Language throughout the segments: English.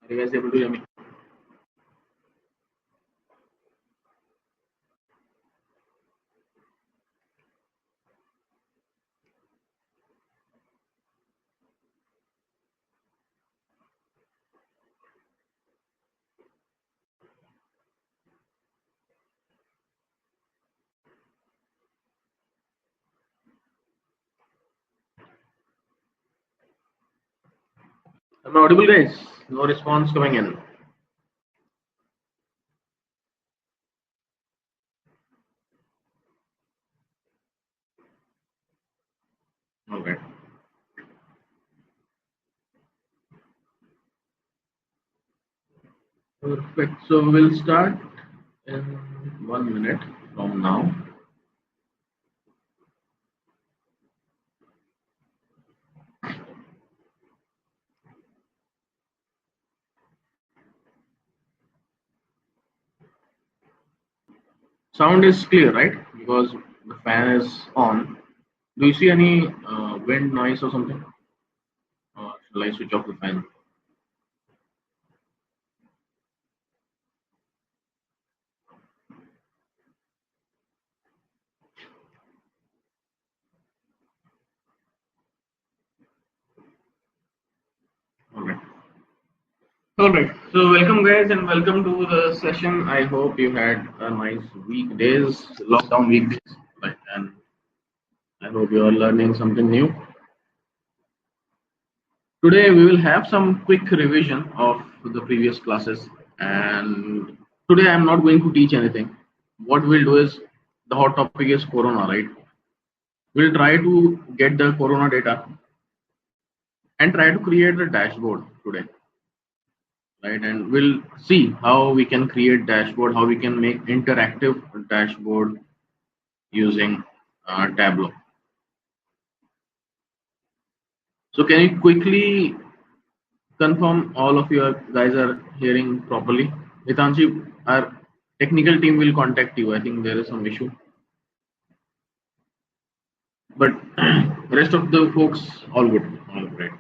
Are you guys able to hear me? Am I audible, guys? No response coming in. Okay. Perfect. So we'll start in 1 minute from now. Sound is clear, right? Because the fan is on. Do you see any wind noise or something? Or shall I switch off the fan? All right. All right. So welcome, guys, and welcome to the session. I hope you had a nice weekdays, lockdown weekdays, right? And I hope you are learning something new. Today we will have some quick revision of the previous classes, and today I'm not going to teach anything. What we'll do is the hot topic is Corona, right? We'll try to get the Corona data and try to create a dashboard today, right? And we'll see how we can create dashboard, how we can make interactive dashboard using Tableau. So can you quickly confirm all of you guys are hearing properly? Hitanshi, our technical team will contact you. I think there is some issue, but rest of the folks all good, all great.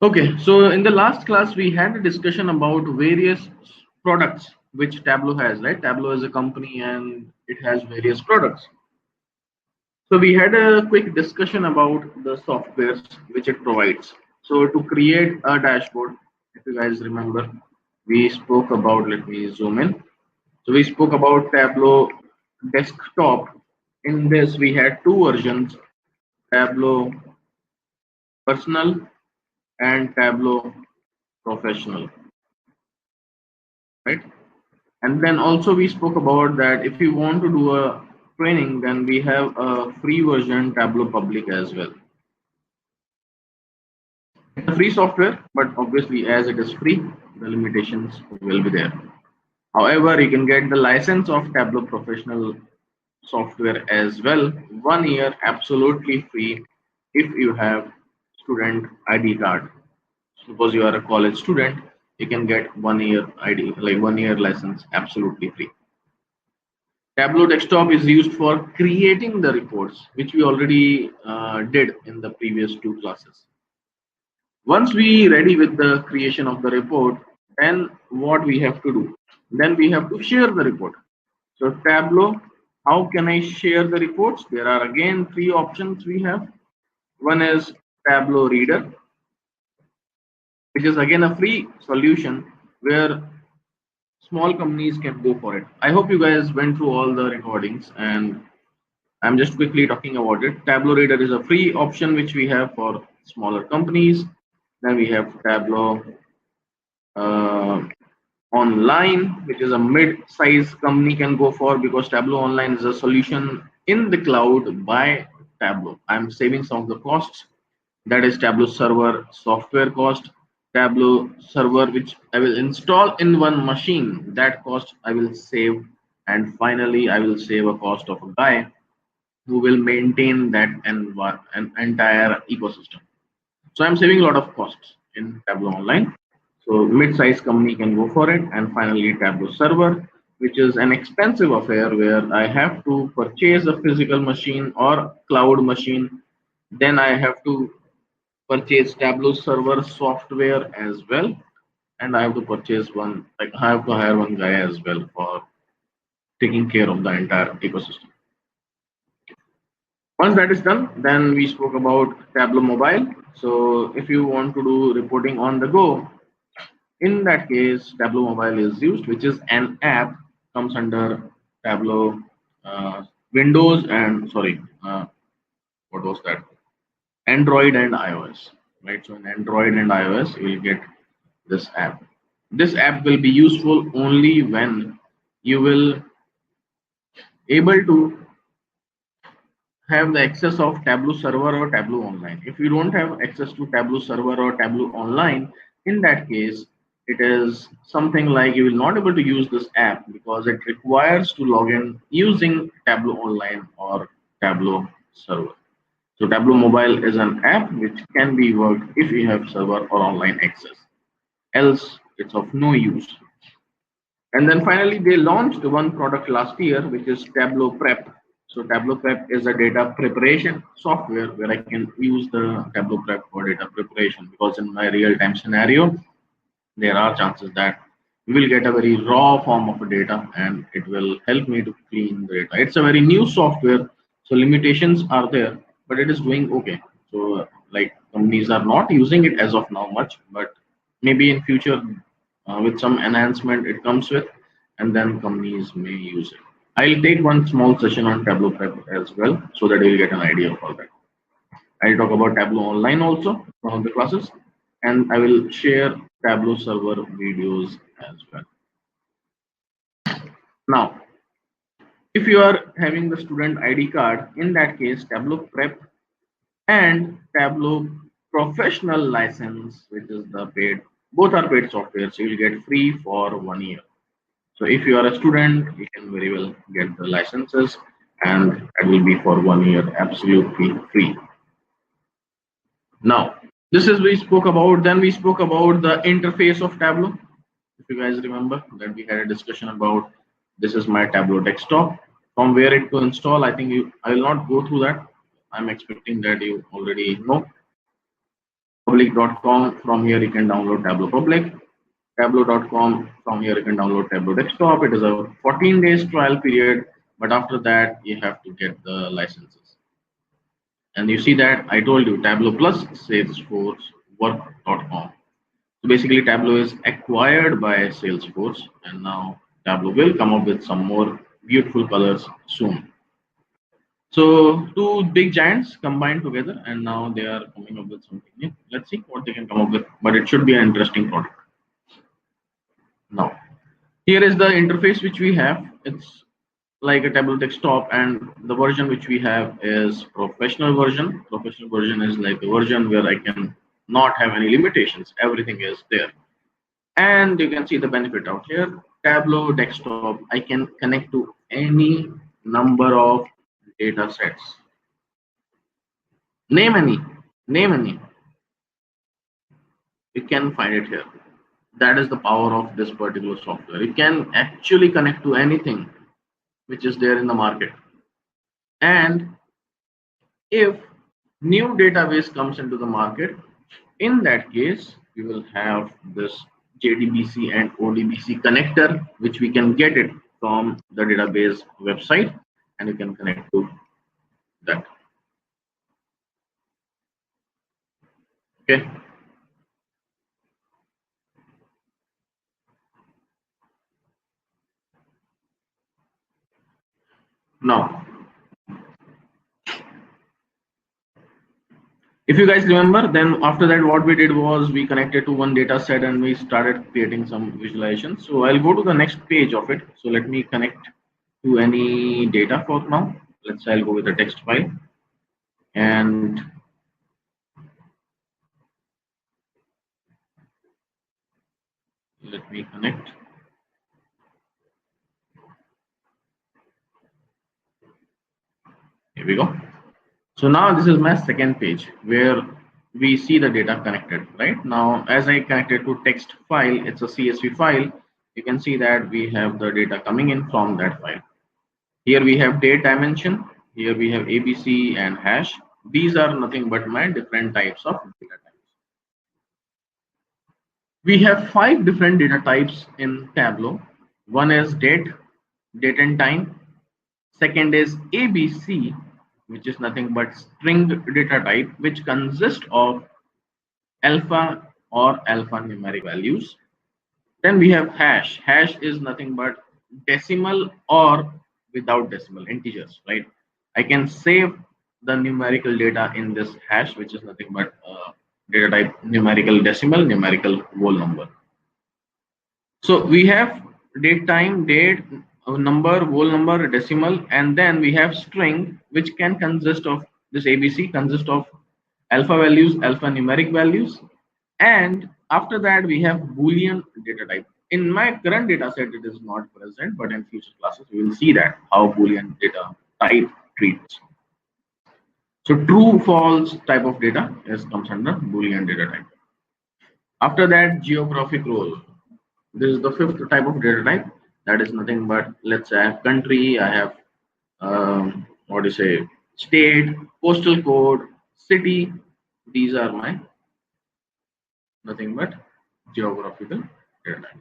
Okay, so in the last class we had a discussion about various products which Tableau has, right? Tableau is a company and it has various products. So we had a quick discussion about the softwares which it provides. So to create a dashboard, if you guys remember, we spoke about, let me zoom in. So we spoke about Tableau desktop. In this, we had two versions, Tableau personal and Tableau professional, right? And then also we spoke about that if you want to do a training, then we have a free version, Tableau public as well. It's a free software, but obviously as it is free, the limitations will be there. However, you can get the license of Tableau Professional software as well, 1 year absolutely free if you have student ID card. Suppose you are a college student, you can get 1 year ID, like 1 year license absolutely free. Tableau Desktop is used for creating the reports, which we already did in the previous two classes. Once we ready with the creation of the report, then what we have to do? Then we have to share the report. So Tableau, how can I share the reports? There are again three options we have. One is Tableau Reader, which is again a free solution where small companies can go for it. I hope you guys went through all the recordings and I'm just quickly talking about it. Tableau Reader is a free option which we have for smaller companies. Then we have Tableau uh, Online, which is a mid-size company can go for because Tableau Online is a solution in the cloud by Tableau. I'm saving some of the costs. That is Tableau Server software cost, Tableau Server, which I will install in one machine. That cost I will save, and finally I will save a cost of a guy who will maintain that an entire ecosystem. So I'm saving a lot of costs in Tableau Online. So mid-sized company can go for it. And finally Tableau Server, which is an expensive affair where I have to purchase a physical machine or cloud machine. Then I have to purchase Tableau Server software as well. and I have to purchase one, like I have to hire one guy as well for taking care of the entire ecosystem. Once that is done, then we spoke about Tableau Mobile. So if you want to do reporting on the go, in that case, Tableau Mobile is used, which is an app comes under Tableau Windows and sorry, what was that? Android and iOS, right? So in Android and iOS, you will get this app. This app will be useful only when you will able to have the access of Tableau server or Tableau online. If you don't have access to Tableau server or Tableau online, in that case, it is something like you will not able to use this app because it requires to log in using Tableau online or Tableau server. So Tableau mobile is an app which can be worked if you have server or online access. Else, it's of no use. And then finally, they launched one product last year, which is Tableau Prep. So Tableau Prep is a data preparation software where I can use the Tableau Prep for data preparation because in my real-time scenario, there are chances that we will get a very raw form of data and it will help me to clean the data. It's a very new software, so limitations are there, but it is doing okay. So like companies are not using it as of now much, but maybe in future with some enhancement it comes with, and then companies may use it. I'll take one small session on Tableau Prep as well, so that you'll get an idea of all that. I'll talk about Tableau Online also, one of the classes, and I will share Tableau server videos as well. Now, if you are having the student ID card, in that case, Tableau Prep and Tableau Professional license, which is the paid, both are paid software, so you'll get free for 1 year. So if you are a student, you can very well get the licenses, and that will be for 1 year absolutely free. Now, this is we spoke about. Then we spoke about the interface of Tableau. If you guys remember that we had a discussion about this is my Tableau desktop. From where it to install, I think I will not go through that. I'm expecting that you already know. Public.com. From here you can download Tableau Public. Tableau.com. From here you can download Tableau Desktop. It is a 14 days trial period, but after that you have to get the licenses. And you see that I told you Tableau plus Salesforce work.com. So basically Tableau is acquired by Salesforce, and now Tableau will come up with some more beautiful colors soon. So two big giants combined together and now they are coming up with something new. Let's see what they can come up with, but it should be an interesting product. Now, here is the interface which we have. It's like a Tableau desktop, and the version which we have is professional version. Professional version is like a version where I can not have any limitations. Everything is there. And you can see the benefit out here. Tableau desktop, I can connect to any number of data sets. Name any, name any. You can find it here. That is the power of this particular software. You can actually connect to anything which is there in the market. And if new database comes into the market, in that case, we will have this JDBC and ODBC connector, which we can get it from the database website, and you can connect to that. Okay. Now, if you guys remember, then after that, what we did was we connected to one data set and we started creating some visualization. So I'll go to the next page of it. So let me connect to any data for now. Let's say I'll go with a text file and let me connect. Here we go. So now this is my second page where we see the data connected, right? Now, as I connected to text file, it's a CSV file. You can see that we have the data coming in from that file. Here we have date dimension. Here we have ABC and hash. These are nothing but my different types of data types. We have 5 different data types in Tableau. One is date and time. Second is ABC, which is nothing but string data type, which consists of alpha or alphanumeric values. Then we have hash. Hash is nothing but decimal or without decimal integers, right? I can save the numerical data in this hash, which is nothing but data type numerical decimal, numerical whole number. So we have date time, date, number, whole number, decimal, and then we have string, which can consist of this ABC, consist of alpha values, alphanumeric values, and after that we have Boolean data type. In my current data set, it is not present, but in future classes we will see that how Boolean data type treats. So true, false type of data is comes under Boolean data type. After that, geographic role. This is the fifth type of data type. That is nothing but, let's say I have country, I have what do you say, state, postal code, city. These are my nothing but geographical data type.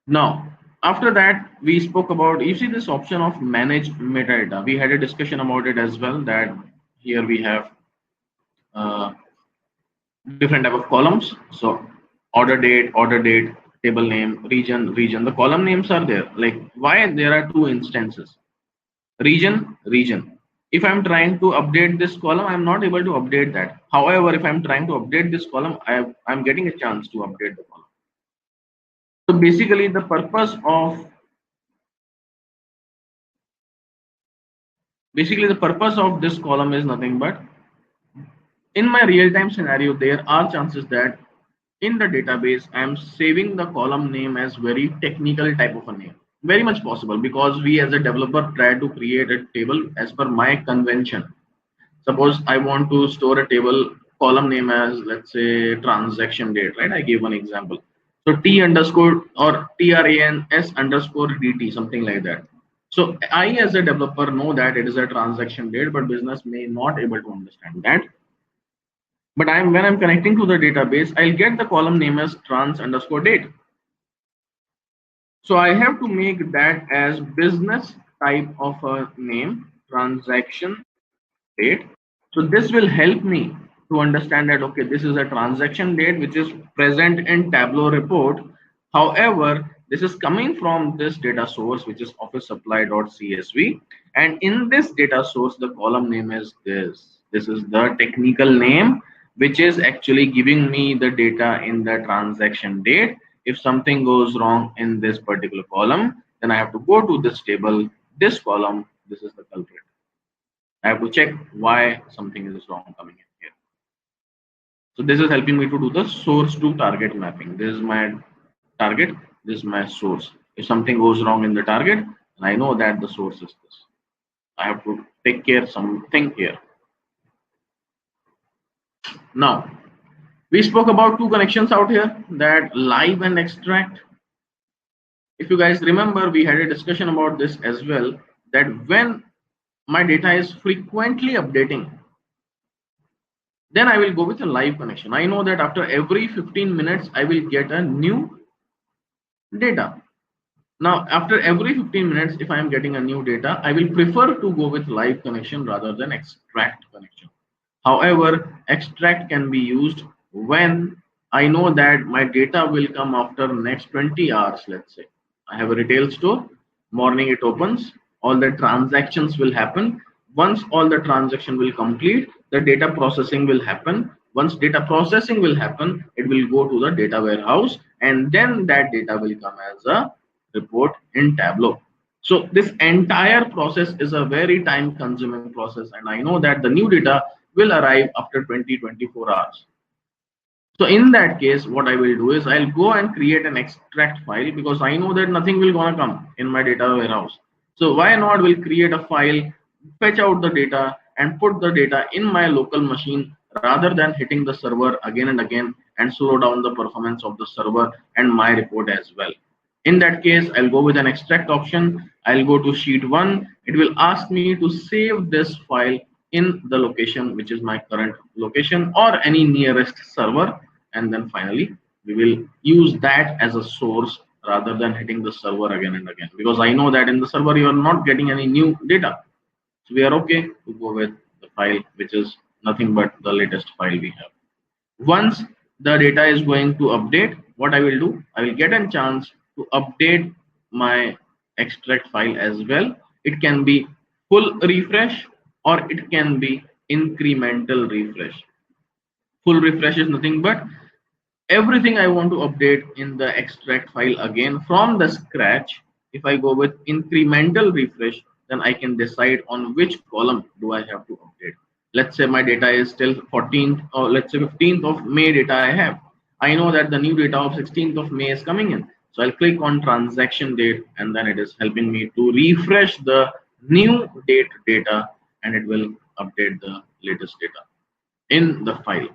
Now, after that, we spoke about, you see this option of manage metadata. We had a discussion about it as well, that here we have uh, different type of columns. So order date, table name, region. The column names are there. Like, why there are two instances? Region. If I'm trying to update this column, I'm not able to update that. However, if I'm trying to update this column, I'm getting a chance to update the column. So basically the purpose of this column is nothing but, in my real-time scenario, there are chances that in the database, I am saving the column name as very technical type of a name. Very much possible, because we as a developer try to create a table as per my convention. Suppose I want to store a table column name as, let's say, transaction date, right? I gave one example. So T underscore or TRANS underscore DT, something like that. So I as a developer know that it is a transaction date, but business may not able to understand that. But when I'm connecting to the database, I'll get the column name as trans underscore date. So I have to make that as business type of a name, transaction date. So this will help me to understand that, okay, this is a transaction date which is present in Tableau report. However, this is coming from this data source, which is office supply.csv. And in this data source, the column name is this. This is the technical name, which is actually giving me the data in the transaction date. If something goes wrong in this particular column, then I have to go to this table, this column, this is the culprit. I have to check why something is wrong coming in here. So this is helping me to do the source to target mapping. This is my target, this is my source. If something goes wrong in the target, and I know that the source is this, I have to take care something here. Now, we spoke about two connections out here, that live and extract. If you guys remember, we had a discussion about this as well, that when my data is frequently updating, then I will go with a live connection. I know that after every 15 minutes, I will get a new data. Now, after every 15 minutes, if I am getting a new data, I will prefer to go with live connection rather than extract connection. However, extract can be used when I know that my data will come after next 20 hours, let's say. I have a retail store, morning it opens, all the transactions will happen. Once all the transaction will complete, the data processing will happen. Once data processing will happen, it will go to the data warehouse, and then that data will come as a report in Tableau. So this entire process is a very time consuming process, and I know that the new data will arrive after 20-24 hours. So in that case, what I will do is I'll go and create an extract file, because I know that nothing will gonna come in my data warehouse. So why not will create a file, fetch out the data and put the data in my local machine, rather than hitting the server again and again and slow down the performance of the server and my report as well. In that case, I'll go with an extract option. I'll go to sheet 1. It will ask me to save this file in the location which is my current location or any nearest server, and then finally we will use that as a source rather than hitting the server again and again, because I know that in the server you are not getting any new data. So we are okay to go with the file which is nothing but the latest file we have. Once the data is going to update, what I will do, I will get a chance to update my extract file as well. It can be full refresh or it can be incremental refresh. Full refresh is nothing but everything I want to update in the extract file again from the scratch. If I go with incremental refresh, then I can decide on which column do I have to update. Let's say my data is still 14th or let's say 15th of May data I have. I know that the new data of 16th of May is coming in. So I'll click on transaction date and then it is helping me to refresh the new date data and it will update the latest data in the file.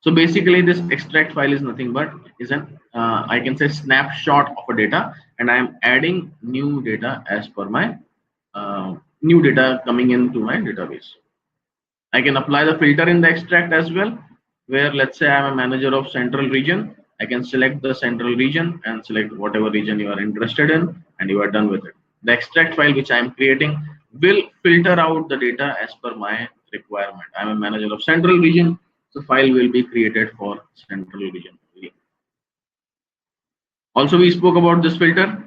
So basically, this extract file is nothing but is an I can say snapshot of a data, and I am adding new data as per my new data coming into my database. I can apply the filter in the extract as well, where let's say I'm a manager of central region. I can select the central region and select whatever region you are interested in, and you are done with it. The extract file which I am creating will filter out the data as per my requirement. I'm a manager of central region, so file will be created for central region only. Also, we spoke about this filter,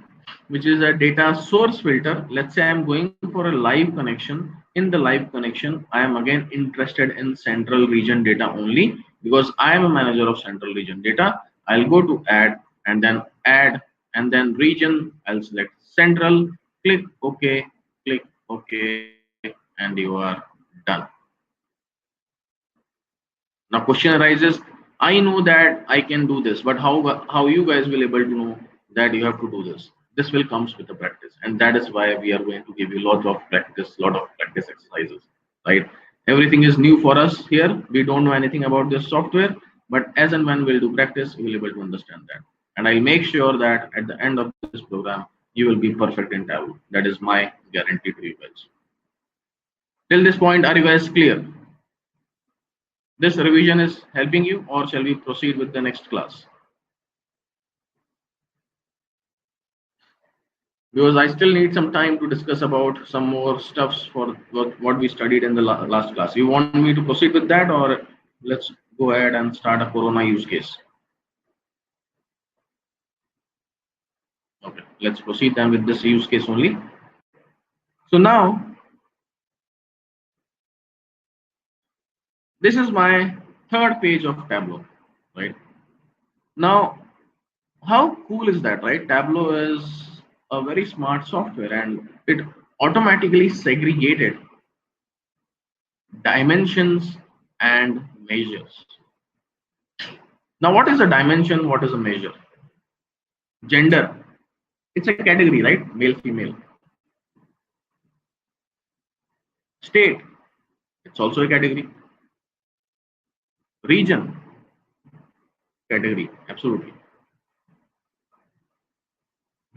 which is a data source filter. Let's say I'm going for a live connection. In the live connection, I am again interested in central region data only because I am a manager of central region data. I'll go to add and then region. I'll select central, click OK, and you are done. Now question arises, I know that I can do this, but how you guys will able to know that you have to do this? This will comes with the practice, and that is why we are going to give you lot of practice exercises, right? Everything is new for us here. We don't know anything about this software, but as and when we'll do practice, we'll able to understand that. And I'll make sure that at the end of this program, you will be perfect in Tableau. That is my guarantee to you guys. Till this point, are you guys clear? This revision is helping you, or shall we proceed with the next class? Because I still need some time to discuss about some more stuffs for what we studied in the last class. You want me to proceed with that, or let's go ahead and start a Corona use case? Okay, let's proceed then with this use case only. So now, this is my third page of Tableau, right? Now, how cool is that, right? Tableau is a very smart software and it automatically segregated dimensions and measures. Now, what is a dimension? What is a measure? Gender, it's a category, right? Male, female. State, it's also a category. Region, category, absolutely.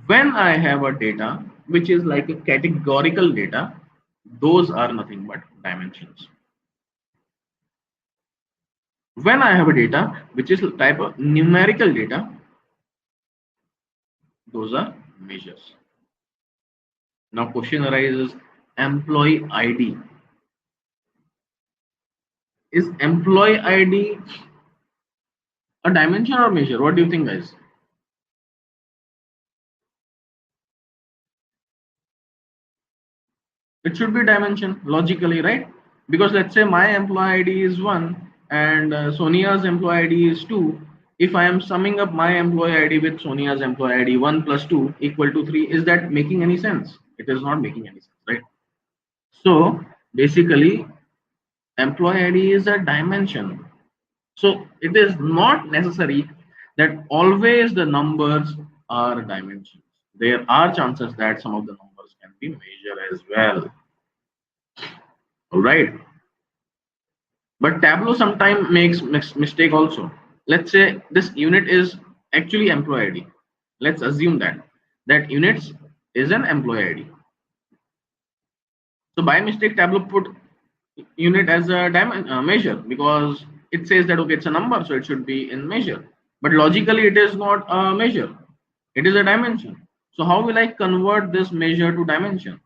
When I have a data which is like a categorical data, those are nothing but dimensions. When I have a data which is type of numerical data, those are measures. Now question arises, employee ID. Is employee ID a dimension or measure? What do you think, guys? It should be dimension logically, right? Because let's say my employee ID is 1 and Sonia's employee ID is 2. If I am summing up my employee ID with Sonia's employee ID, 1 plus 2 equal to 3, is that making any sense? It is not making any sense, right? So basically, employee ID is a dimension. So it is not necessary that always the numbers are dimensions. There are chances that some of the numbers can be measured as well. All right. But Tableau sometimes makes mistake also. Let's say this unit is actually employee ID. Let's assume that units is an employee ID. So by mistake, Tableau put unit as a measure because it says that okay, it's a number, so it should be in measure. But logically, it is not a measure. It is a dimension. So how will I convert this measure to dimension?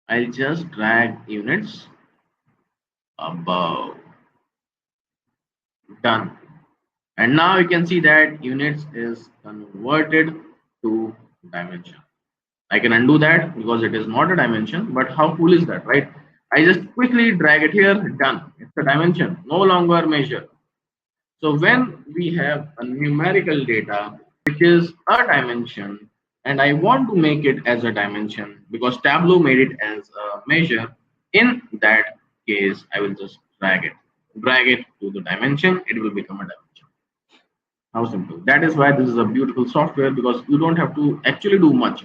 I'll just drag units above. Done. And now you can see that units is converted to dimension. I can undo that because it is not a dimension, but how cool is that, right? I just quickly drag it here, done. It's a dimension, no longer measure. So when we have a numerical data, which is a dimension, and I want to make it as a dimension because Tableau made it as a measure, in that case, I will just drag it to the dimension, it will become a dimension. How simple. That is why this is a beautiful software, because you don't have to actually do much.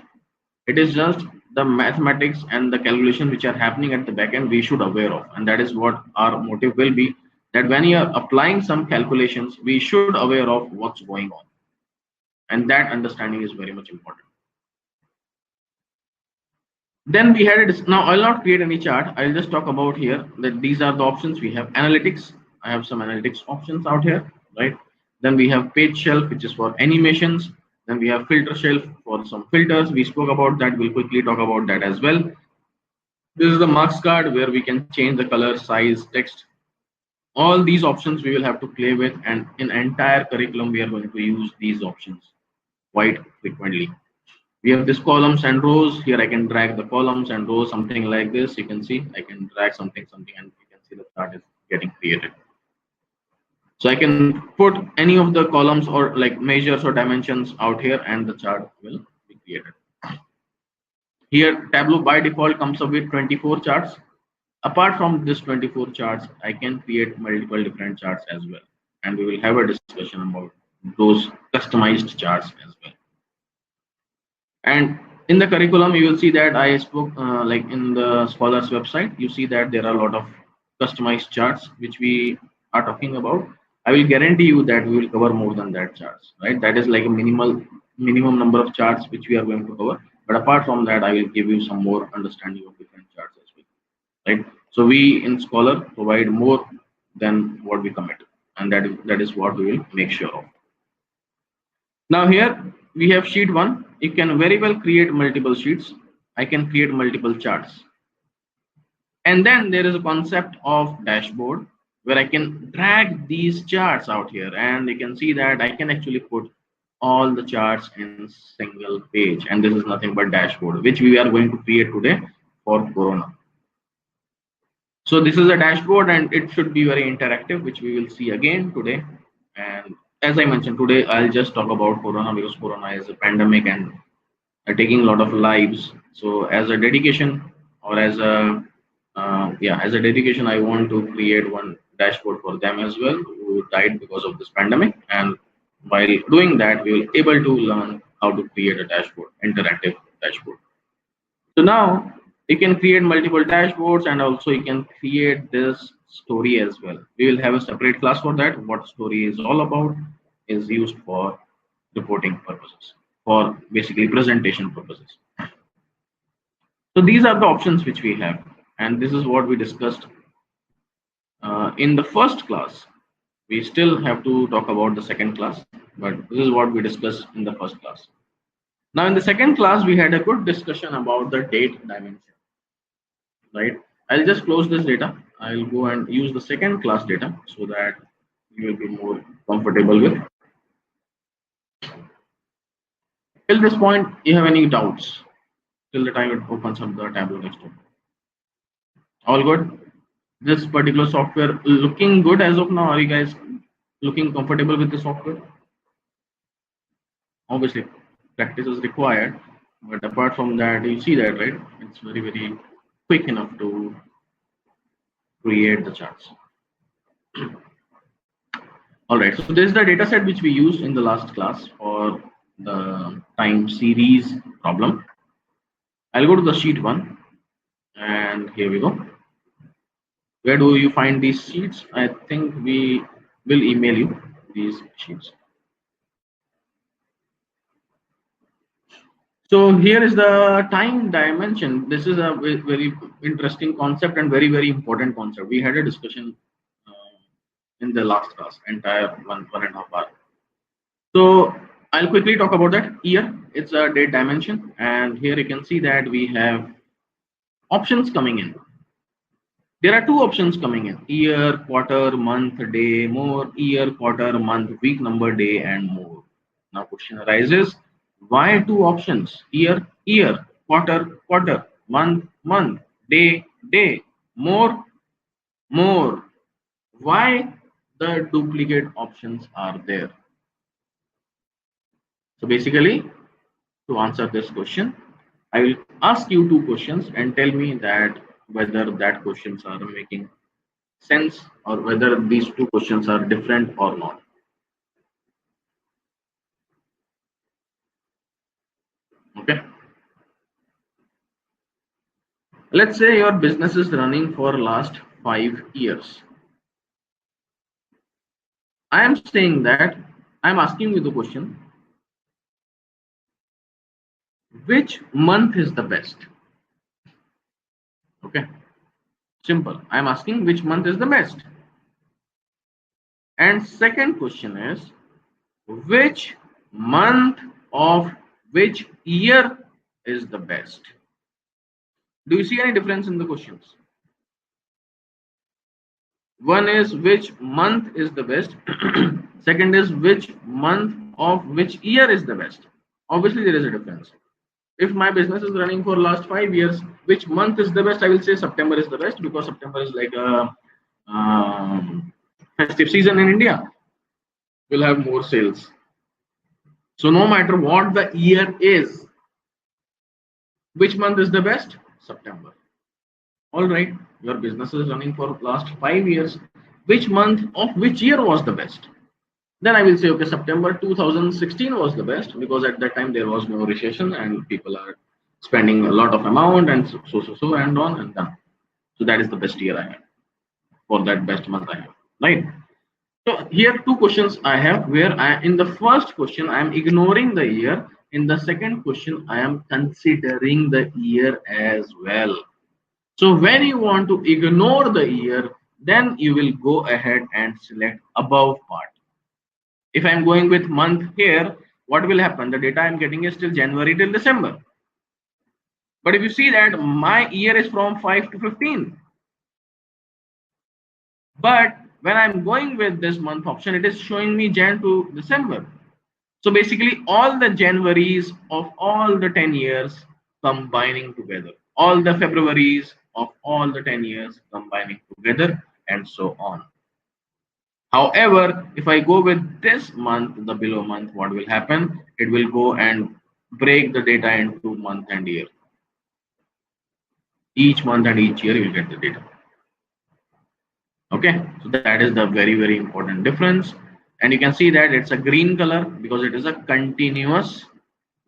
It is just the mathematics and the calculation which are happening at the back end we should aware of, and that is what our motive will be, that when you are applying some calculations we should aware of what's going on, and that understanding is very much important. Then we had it. Now I'll not create any chart, I'll just talk about here that these are the options we have. Analytics, I have some analytics options out here, right? Then we have page shelf, which is for animations. Then we have filter shelf for some filters, we spoke about that, we'll quickly talk about that as well. This is the marks card where we can change the color, size, text. All these options we will have to play with, and in entire curriculum we are going to use these options quite frequently. We have this columns and rows. Here I can drag the columns and rows, something like this. You can see I can drag something, and you can see the chart is getting created. So I can put any of the columns or like measures or dimensions out here, and the chart will be created. Here Tableau by default comes up with 24 charts. Apart from this 24 charts, I can create multiple different charts as well. And we will have a discussion about those customized charts as well. And in the curriculum, you will see that I spoke like in the scholars website, you see that there are a lot of customized charts which we are talking about. I will guarantee you that we will cover more than that charts, right? That is like a minimum number of charts which we are going to cover. But apart from that, I will give you some more understanding of different charts as well, right? So we in Scholar provide more than what we commit, and that is what we will make sure of. Now here we have sheet 1. You can very well create multiple sheets. I can create multiple charts. And then there is a concept of dashboard where I can drag these charts out here, and you can see that I can actually put all the charts in single page, and this is nothing but dashboard which we are going to create today for Corona. So this is a dashboard and it should be very interactive, which we will see again today. And as I mentioned today, I'll just talk about Corona because Corona is a pandemic and taking a lot of lives. So as a dedication, or as a as a dedication, I want to create one dashboard for them as well who died because of this pandemic. And while doing that, we will able to learn how to create a dashboard, interactive dashboard. So now you can create multiple dashboards, and also you can create this story as well. We will have a separate class for that. What story is all about is used for reporting purposes, for basically presentation purposes. So these are the options which we have, and this is what we discussed in the first class. We still have to talk about the second class, but this is what we discussed in the first class. Now in the second class, we had a good discussion about the date dimension, right? I'll just close this data. I'll go and use the second class data so that you will be more comfortable with. Till this point, you have any doubts? Till the time it opens up the Tableau desktop. All good? This particular software looking good as of now? Are you guys looking comfortable with the software? Obviously, practice is required, but apart from that, you see that, right? It's very, very quick enough to create the charts. All right, so this is the data set which we used in the last class for the time series problem. I'll go to the sheet 1, and here we go. Where do you find these sheets? I think we will email you these sheets. So here is the time dimension. This is a very interesting concept and very important concept. We had a discussion in the last class, entire one and a half hour. So I'll quickly talk about that. Year, it's a date dimension, and here you can see that we have options coming in. There are two options coming in: year, quarter, month, day, more, year, quarter, month, week, number, day, and more. Now, question arises: why two options? Year, quarter, month, day, more, more. Why the duplicate options are there? So, basically, to answer this question, I will ask you two questions and tell me that whether that questions are making sense or whether these two questions are different or not. Okay. Let's say your business is running for last 5 years. I am saying that I am asking you the question, which month is the best? Okay. Simple. I am asking which month is the best. And second question is, which month of which year is the best? Do you see any difference in the questions? One is which month is the best. Second is which month of which year is the best. Obviously, there is a difference. If my business is running for last 5 years, which month is the best? I will say September is the best because September is like a festive season in India. We'll have more sales. So no matter what the year is, which month is the best? September. All right, your business is running for last 5 years. Which month of which year was the best? Then I will say, okay, September 2016 was the best because at that time there was no recession and people are spending a lot of amount and so and on and done. So that is the best year I have for that best month I have. Right. So here two questions I have where I in the first question I am ignoring the year. In the second question I am considering the year as well. So when you want to ignore the year, then you will go ahead and select above part. If I'm going with month here, what will happen? The data I'm getting is till January till December. But if you see that my year is from 5 to 15. But when I'm going with this month option, it is showing me Jan to December. So basically all the Januaries of all the 10 years combining together. All the Februaries of all the 10 years combining together and so on. However, if I go with this month, the below month, what will happen? It will go and break the data into month and year. Each month and each year you will get the data. Okay, so that is the very important difference. And you can see that it's a green color because it is a continuous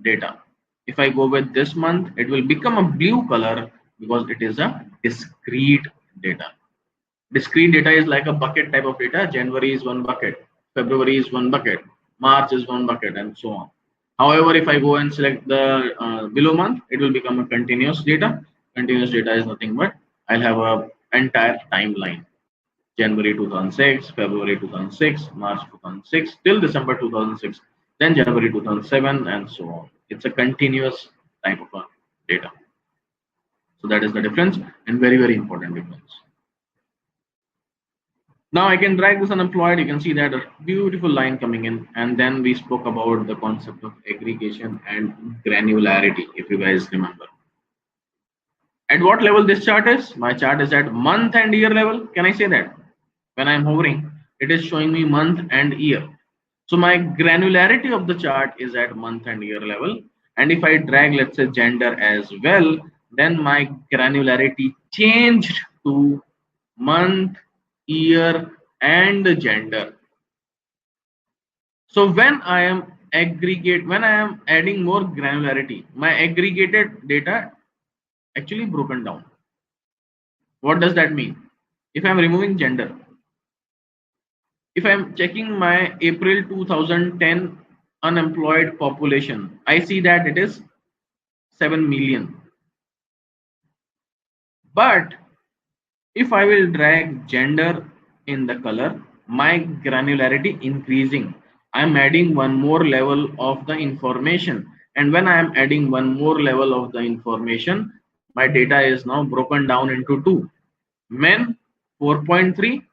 data. If I go with this month, it will become a blue color because it is a discrete data. Discrete data is like a bucket type of data. January is one bucket, February is one bucket, March is one bucket, and so on. However, if I go and select the below month, it will become a continuous data. Continuous data is nothing but I'll have a entire timeline. January 2006, February 2006, March 2006, till December 2006, then January 2007, and so on. It's a continuous type of a data. So that is the difference and very important difference. Now I can drag this unemployed. You can see that a beautiful line coming in. And then we spoke about the concept of aggregation and granularity, if you guys remember. At what level this chart is? My chart is at month and year level. Can I say that? When I'm hovering, it is showing me month and year. So my granularity of the chart is at month and year level. And if I drag, let's say, gender as well, then my granularity changed to month, year, and gender. So when I am when I am adding more granularity, my aggregated data actually broken down. What does that mean? If I'm removing gender, if I'm checking my April 2010 unemployed population, I see that it is 7 million. But if I will drag gender in the color, my granularity increasing. I'm adding one more level of the information. And when I am adding one more level of the information, my data is now broken down into two. Men 4.3,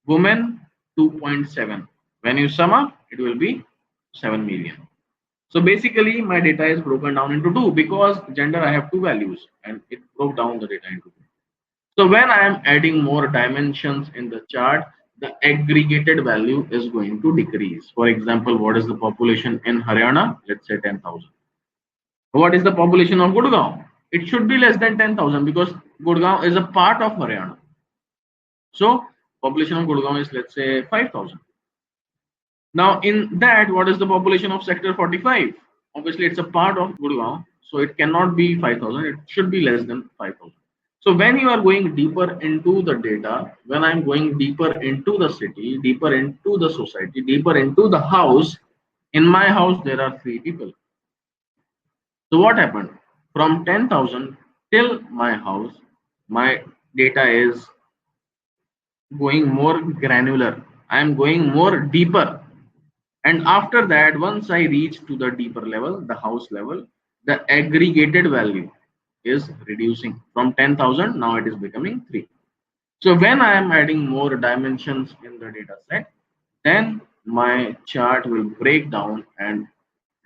women 2.7. When you sum up, it will be 7 million. So basically, my data is broken down into two because gender I have two values and it broke down the data into two. So when I am adding more dimensions in the chart, the aggregated value is going to decrease. For example, what is the population in Haryana? Let's say 10,000. What is the population of Gurgaon? It should be less than 10,000 because Gurgaon is a part of Haryana. So population of Gurgaon is, let's say, 5,000. Now in that, what is the population of sector 45? Obviously it's a part of Gurgaon, so it cannot be 5,000, it should be less than 5,000. So when you are going deeper into the data, when I'm going deeper into the city, deeper into the society, deeper into the house, in my house there are 3 people. So what happened? From 10,000 till my house, my data is going more granular. I am going more deeper. And after that, once I reach to the deeper level, the house level, the aggregated value is reducing from 10,000. Now it is becoming 3. So when I am adding more dimensions in the data set, then my chart will break down and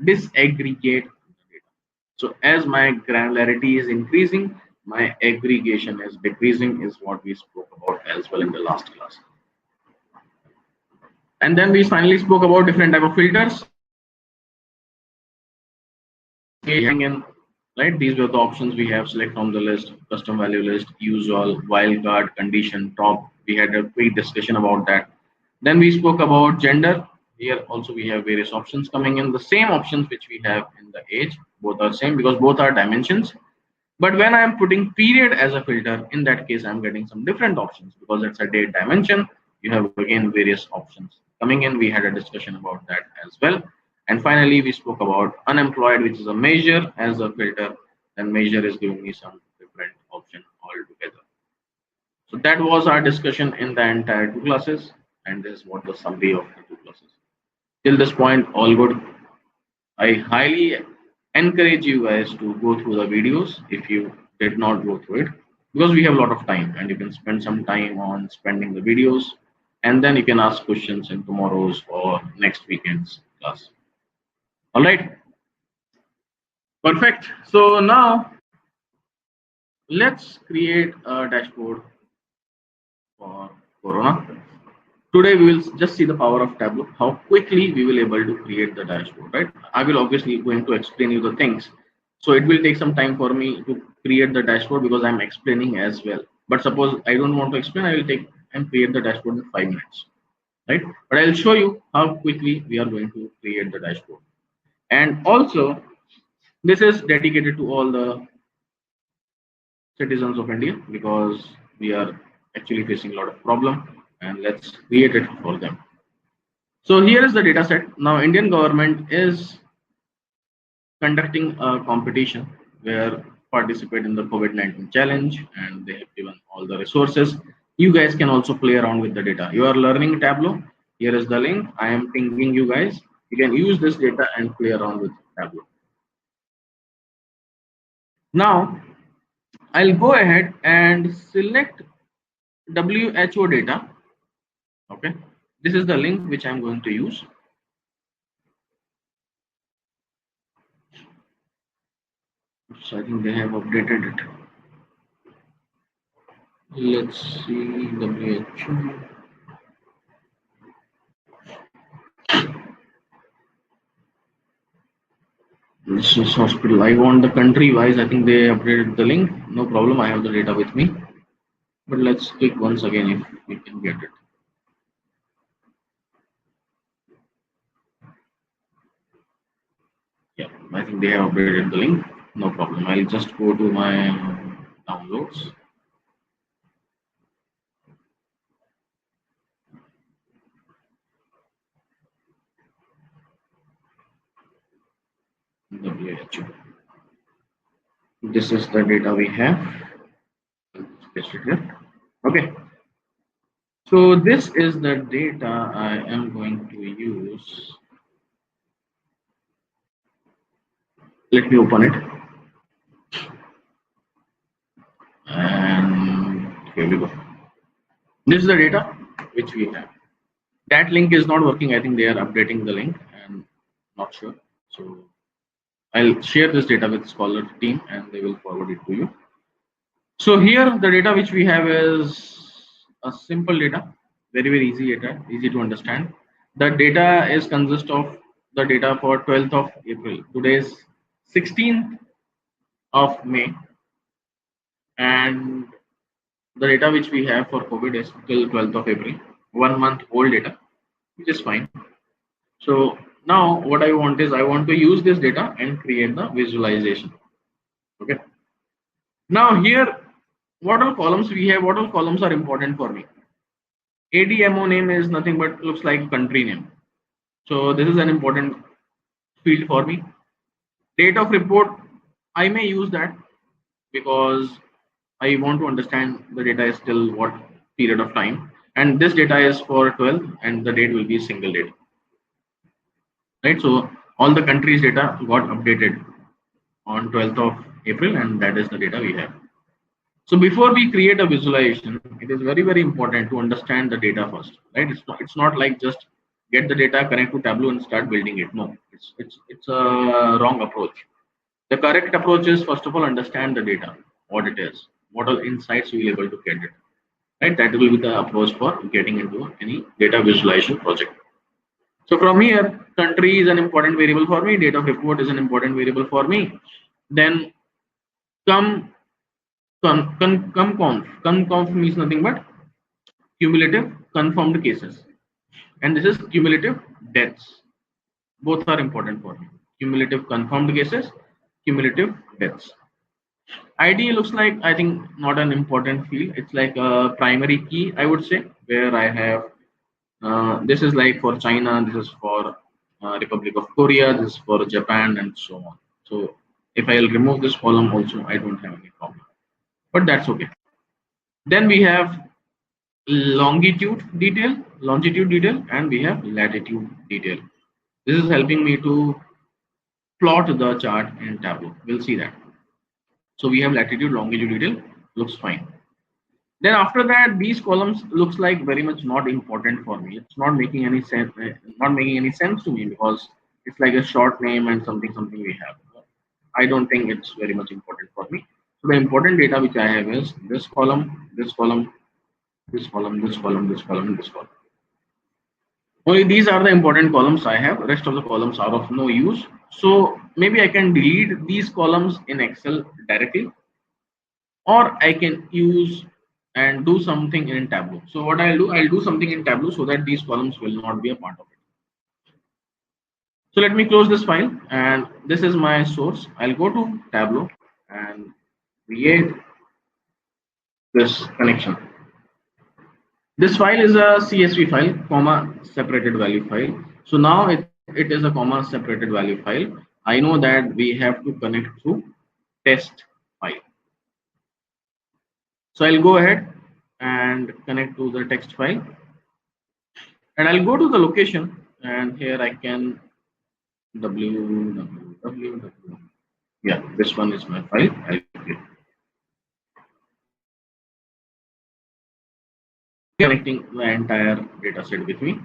disaggregate the data. So as my granularity is increasing, my aggregation is decreasing is what we spoke about as well in the last class. And then we finally spoke about different type of filters. In, right, these were the options we have: select from the list, custom value list, use all, wildcard, condition, top. We had a quick discussion about that. Then we spoke about gender. Here also we have various options coming in, the same options which we have in the age. Both are same because both are dimensions. But when I am putting period as a filter, in that case I'm getting some different options because it's a date dimension. You have again various options coming in. We had a discussion about that as well. And finally we spoke about unemployed, which is a measure as a filter. Then measure is giving me some different option altogether. So that was our discussion in the entire two classes, and this is what the summary of the two classes. Till this point, all good. I highly encourage you guys to go through the videos if you did not go through it, because we have a lot of time and you can spend some time on spending the videos, and then you can ask questions in tomorrow's or next weekend's class. All right, perfect. So now let's create a dashboard for Corona. Today we will just see the power of Tableau, how quickly we will able to create the dashboard, right? I will obviously going to explain you the things. So it will take some time for me to create the dashboard because I'm explaining as well. But suppose I don't want to explain, I will take and create the dashboard in 5 minutes, right? But I'll show you how quickly we are going to create the dashboard. And also, this is dedicated to all the citizens of India because we are actually facing a lot of problem, and let's create it for them. So here is the data set. Now Indian government is conducting a competition where participate in the COVID-19 challenge, and they have given all the resources. You guys can also play around with the data. You are learning Tableau. Here is the link. I am pinging you guys. You can use this data and play around with Tableau. Now I'll go ahead and select WHO data. Okay. This is the link which I'm going to use. So I think they have updated it. Let's see WHO. This is hospital. I want the country wise. I think they updated the link. No problem. I have the data with me. But let's click once again if we can get it. Yeah, I think they have updated the link. No problem. I'll just go to my downloads. WHO. This is the data we have. Paste it here. Okay. So this is the data I am going to use. Let me open it. And here we go. This is the data which we have. That link is not working. I think they are updating the link and not sure. So I'll share this data with Scholar team and they will forward it to you. So here the data which we have is a simple data, very easy data, easy to understand. The data is consist of the data for 12th of April. Today is 16th of May, and the data which we have for COVID is till 12th of April, 1 month old data, which is fine. So now what I want is I want to use this data and create the visualization. Okay. Now here, what all columns we have? What all columns are important for me? ADMO name is nothing but looks like country name. So this is an important field for me. Date of report, I may use that because I want to understand the data is still what period of time. And this data is for 12 and the date will be single date. Right. So all the countries data got updated on 12th of April and that is the data we have. So before we create a visualization, it is very important to understand the data first, right? It's not like just get the data, connect to Tableau and start building it. No, it's a wrong approach. The correct approach is first of all understand the data, what it is, what all insights you will able to get it, right? That will be the approach for getting into any data visualization project. So from here, country is an important variable for me, date of report is an important variable for me. Then come conf means nothing but cumulative confirmed cases, and this is cumulative deaths. Both are important for me. Cumulative confirmed cases, cumulative deaths. ID looks like, I think, not an important field. It's like a primary key, I would say, where I have this is like for China, this is for Republic of Korea, this is for Japan, and so on. So if I'll remove this column also, I don't have any problem, but that's okay. Then we have longitude detail, and we have latitude detail. This is helping me to plot the chart in Tableau. We'll see that. So we have latitude, longitude detail, looks fine. Then after that, these columns looks like very much not important for me. It's not making any sense, to me because it's like a short name and something we have. I don't think it's very much important for me. So the important data which I have is this column, this column, this column, this column, this column, this column. Only these are the important columns I have. Rest of the columns are of no use. So maybe I can delete these columns in Excel directly, or I can use and do something in Tableau. So what I'll do something in Tableau so that these columns will not be a part of it. So let me close this file, and this is my source. I'll go to Tableau and create this connection. This file is a CSV file, comma separated value file. So now it is a comma separated value file. I know that we have to connect through test file. So I'll go ahead and connect to the text file, and I'll go to the location, and here I can www. Yeah, this one is my file. I'll click. Connecting the entire data set with me.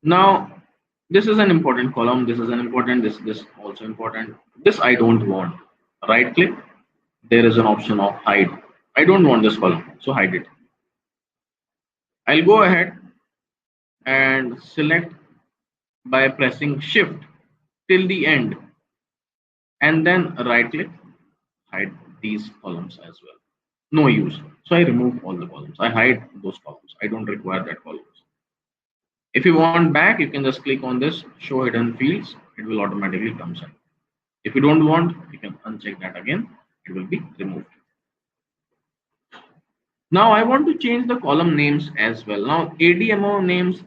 Now, this is an important column. This is an important. This also important. This I don't want. Right click. There is an option of hide. I don't want this column, so hide it. I'll go ahead and select by pressing Shift till the end, and then right click, hide these columns as well. No use. So I remove all the columns. I hide those columns. I don't require that columns. If you want back, you can just click on this show hidden fields. It will automatically comes in. If you don't want, you can uncheck that again. It will be removed. Now I want to change the column names as well. Now ADMO names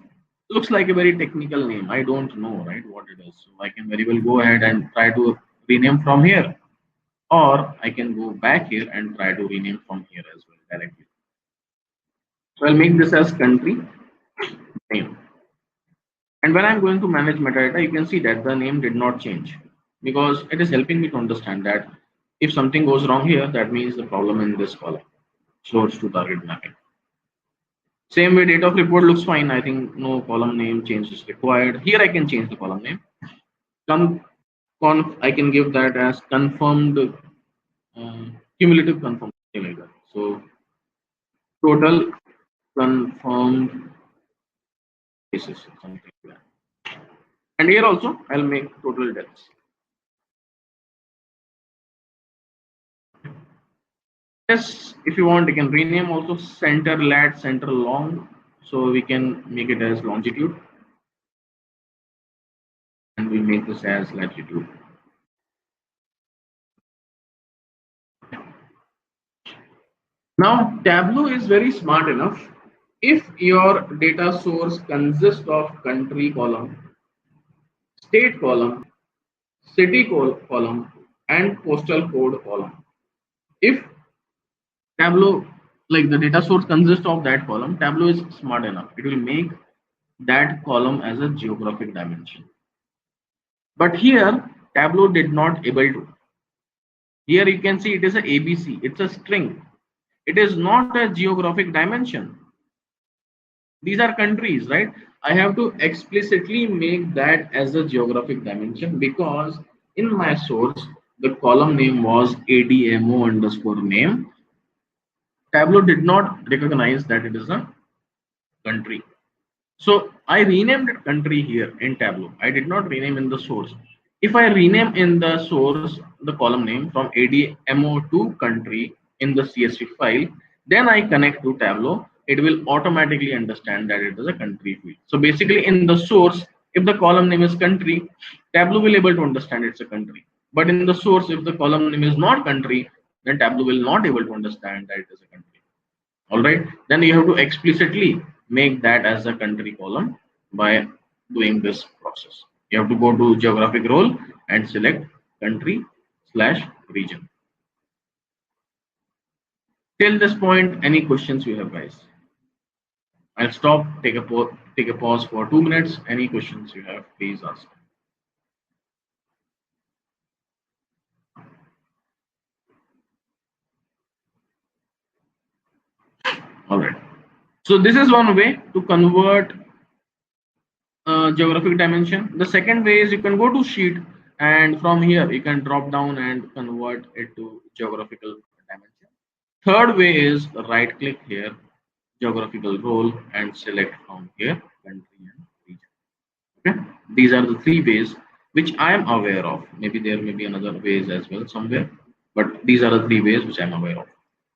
looks like a very technical name. I don't know, right, what it is. So I can very well go ahead and try to rename from here. or I can go back here and try to rename from here as well directly. So I'll make this as country name. And when I'm going to manage metadata, you can see that the name did not change because it is helping me to understand that if something goes wrong here, that means the problem in this column, source to target mapping. Same way, date of report looks fine. I think no column name change is required. Here I can change the column name. I can give that as confirmed, cumulative confirmed, something like that. So total confirmed cases, something like that. And here also I'll make total deaths. Yes, if you want, you can rename also center lat center long, so we can make it as longitude, and we make this as latitude. Now Tableau is very smart enough. If your data source consists of country column, state column, column, and postal code column, if Tableau, like the data source consists of that column, Tableau is smart enough. It will make that column as a geographic dimension. But here, Tableau did not able to. Here you can see it is a ABC. It's a string. It is not a geographic dimension. These are countries, right? I have to explicitly make that as a geographic dimension because in my source, the column name was ADMO underscore name. Tableau did not recognize that it is a country. So I renamed it country here in Tableau. I did not rename in the source. If I rename in the source the column name from ADMO to country in the CSV file, then I connect to Tableau, it will automatically understand that it is a country field. So basically in the source, if the column name is country, Tableau will able to understand it's a country. But in the source, if the column name is not country, then Tableau will not able to understand that it is a country. All right, then you have to explicitly make that as a country column by doing this process. You have to go to geographic role and select country slash region. Till this point, any questions you have, guys? I'll stop, take a pause for 2 minutes. Any questions you have, please ask. All right, so this is one way to convert geographic dimension. The second way is you can go to sheet, and from here you can drop down and convert it to geographical dimension. Third way is right click here, geographical role, and select from here country and region. Okay, these are the three ways which I am aware of. Maybe there may be another ways as well somewhere, but these are the three ways which I am aware of.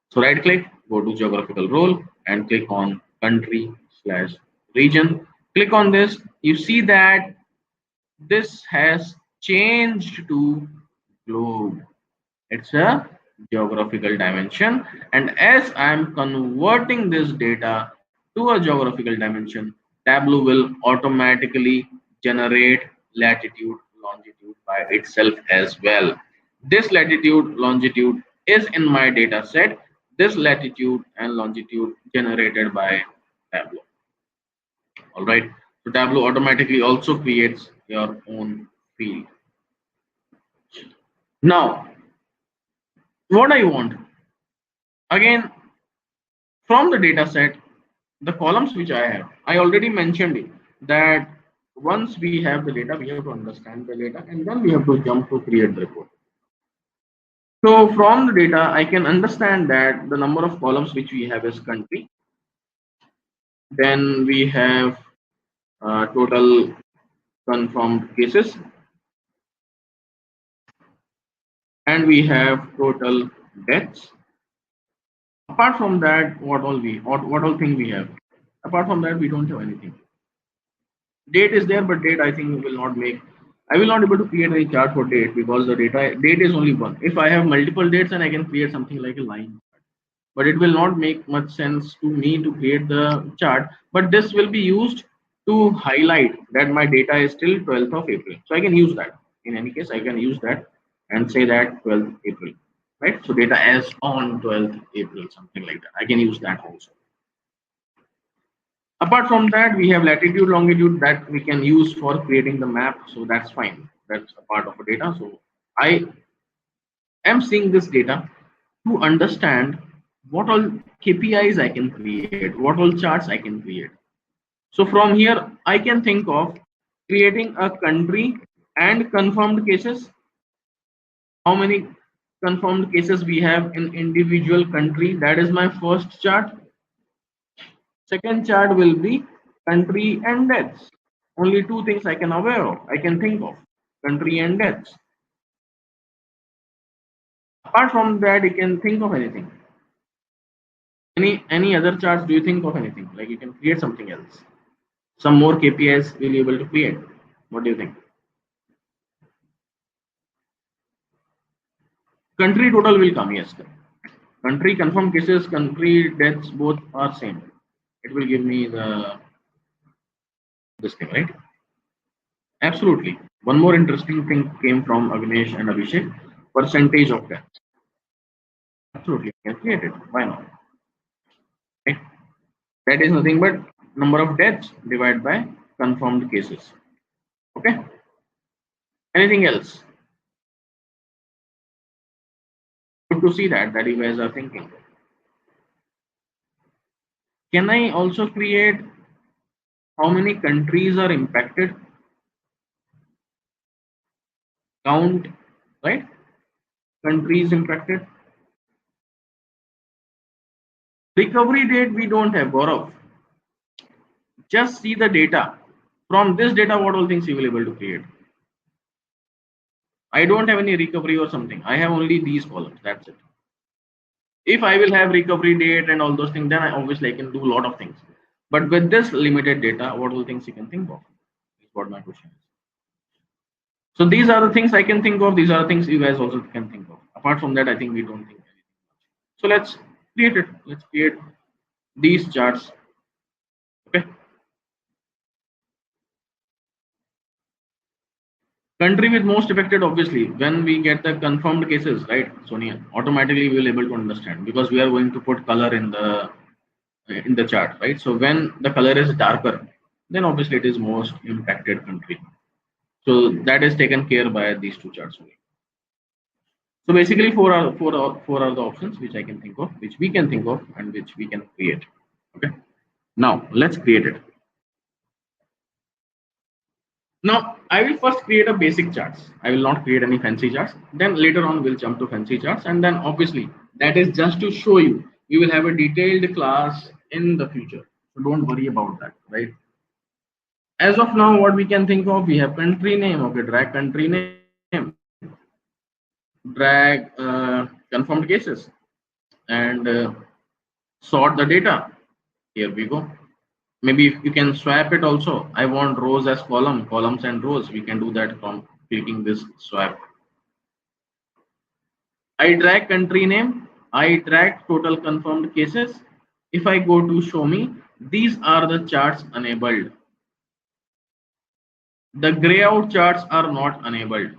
So right click, go to geographical role and click on country slash region. Click on this. You see that this has changed to globe. It's a geographical dimension. And as I'm converting this data to a geographical dimension, Tableau will automatically generate latitude, longitude by itself as well. This latitude, longitude is in my data set. This latitude and longitude generated by Tableau. All right. So Tableau automatically also creates your own field. Now, what I want again from the data set, the columns which I have, I already mentioned it that once we have the data, we have to understand the data and then we have to jump to create the report. So from the data, I can understand that the number of columns which we have is country. Then we have total confirmed cases, and we have total deaths. Apart from that, what all thing we have? Apart from that, we don't have anything. Date is there, but date I think will not make. I will not able to create any chart for date because the date is only one. If I have multiple dates, then I can create something like a line. But it will not make much sense to me to create the chart. But this will be used to highlight that my data is still 12th of April. So I can use that. In any case, I can use that and say that 12th April. right? So data as on 12th April, something like that. I can use that also. Apart from that, we have latitude, longitude that we can use for creating the map. So that's fine. That's a part of the data. So I am seeing this data to understand what all KPIs I can create, what all charts I can create. So from here, I can think of creating a country and confirmed cases. How many confirmed cases we have in individual country? That is my first chart. Second chart will be country and deaths. Only two things I can aware of, I can think of, country and deaths. Apart from that, you can think of anything. Any other charts? Do you think of anything? Like you can create something else. Some more KPIs will be able to create. What do you think? Country total will come, yes. Country confirmed cases, country deaths, both are same. It will give me the this thing, right? Absolutely. One more interesting thing came from Agnesh and Abhishek. Percentage of deaths. Absolutely, you can create it. Why not? Right? That is nothing but number of deaths divided by confirmed cases. Okay. Anything else? Good to see that you guys are thinking. Can I also create how many countries are impacted? Count, right? Countries impacted. Recovery date we don't have, Gaurav. Just see the data. From this data, what all things you will able to create. I don't have any recovery or something. I have only these columns. That's it. If I will have recovery date and all those things, then I obviously I can do a lot of things. But with this limited data, what all things you can think of? Is what my question is. So these are the things I can think of. These are the things you guys also can think of. Apart from that, I think we don't think anything. So let's create it. Let's create these charts. Okay. Country with most affected, obviously, when we get the confirmed cases, right, Sonia, automatically we will able to understand because we are going to put color in the chart, right? So when the color is darker, then obviously it is most impacted country. So that is taken care by these two charts only. So basically, four are the options which I can think of, which we can think of, and which we can create. Okay. Now let's create it. Now, I will first create a basic charts. I will not create any fancy charts. Then later on, we'll jump to fancy charts. And then obviously, that is just to show you. We will have a detailed class in the future. So don't worry about that, right? As of now, what we can think of, we have country name. Okay, drag country name. Drag confirmed cases. And sort the data. Here we go. Maybe if you can swap it also. I want rows as columns and rows. We can do that from clicking this swap. I drag country name. I drag total confirmed cases. If I go to show me, these are the charts enabled. The gray out charts are not enabled.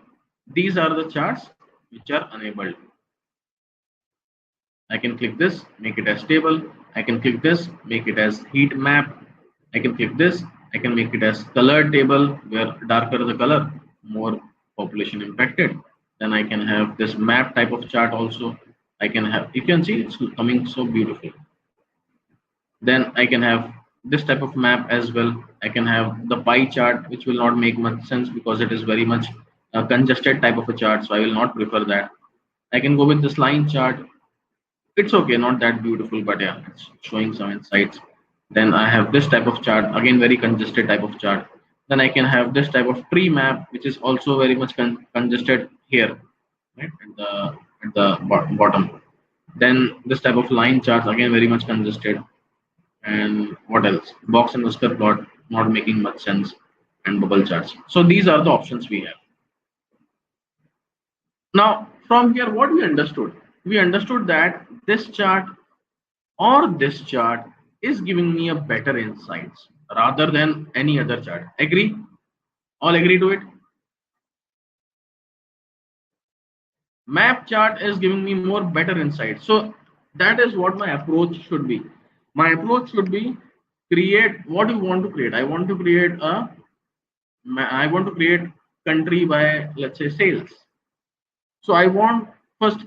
These are the charts which are enabled. I can click this, make it as table. I can click this, make it as heat map. I can click this, I can make it as colored table where darker the color, more population impacted. Then I can have this map type of chart also. I can have, you can see it's coming so beautiful. Then I can have this type of map as well. I can have the pie chart, which will not make much sense because it is very much a congested type of a chart. So I will not prefer that. I can go with this line chart. It's okay, not that beautiful, but yeah, it's showing some insights. Then I have this type of chart, again very congested type of chart. Then I can have this type of tree map, which is also very much congested here, right at the bottom. Then this type of line charts, again very much congested. And what else? Box and whisker plot, not making much sense, and bubble charts. So these are the options we have. Now, from here, what we understood? We understood that this chart or this chart is giving me a better insights rather than any other chart. Agree? All agree to it? Map chart is giving me more better insight. So that is what my approach should be. My approach should be create what you want to create. I want to create I want to create country by, let's say, sales. So I want first,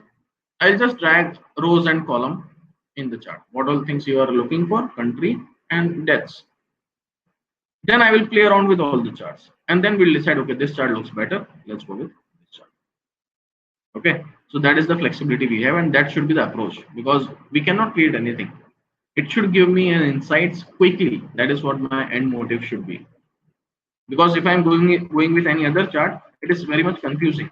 I'll just drag rows and column in the chart. What all things you are looking for, country and deaths. Then I will play around with all the charts, and then we'll decide. Okay, this chart looks better. Let's go with this chart. Okay, so that is the flexibility we have, and that should be the approach, because we cannot create anything. It should give me an insights quickly. That is what my end motive should be. Because if I'm going with any other chart, it is very much confusing.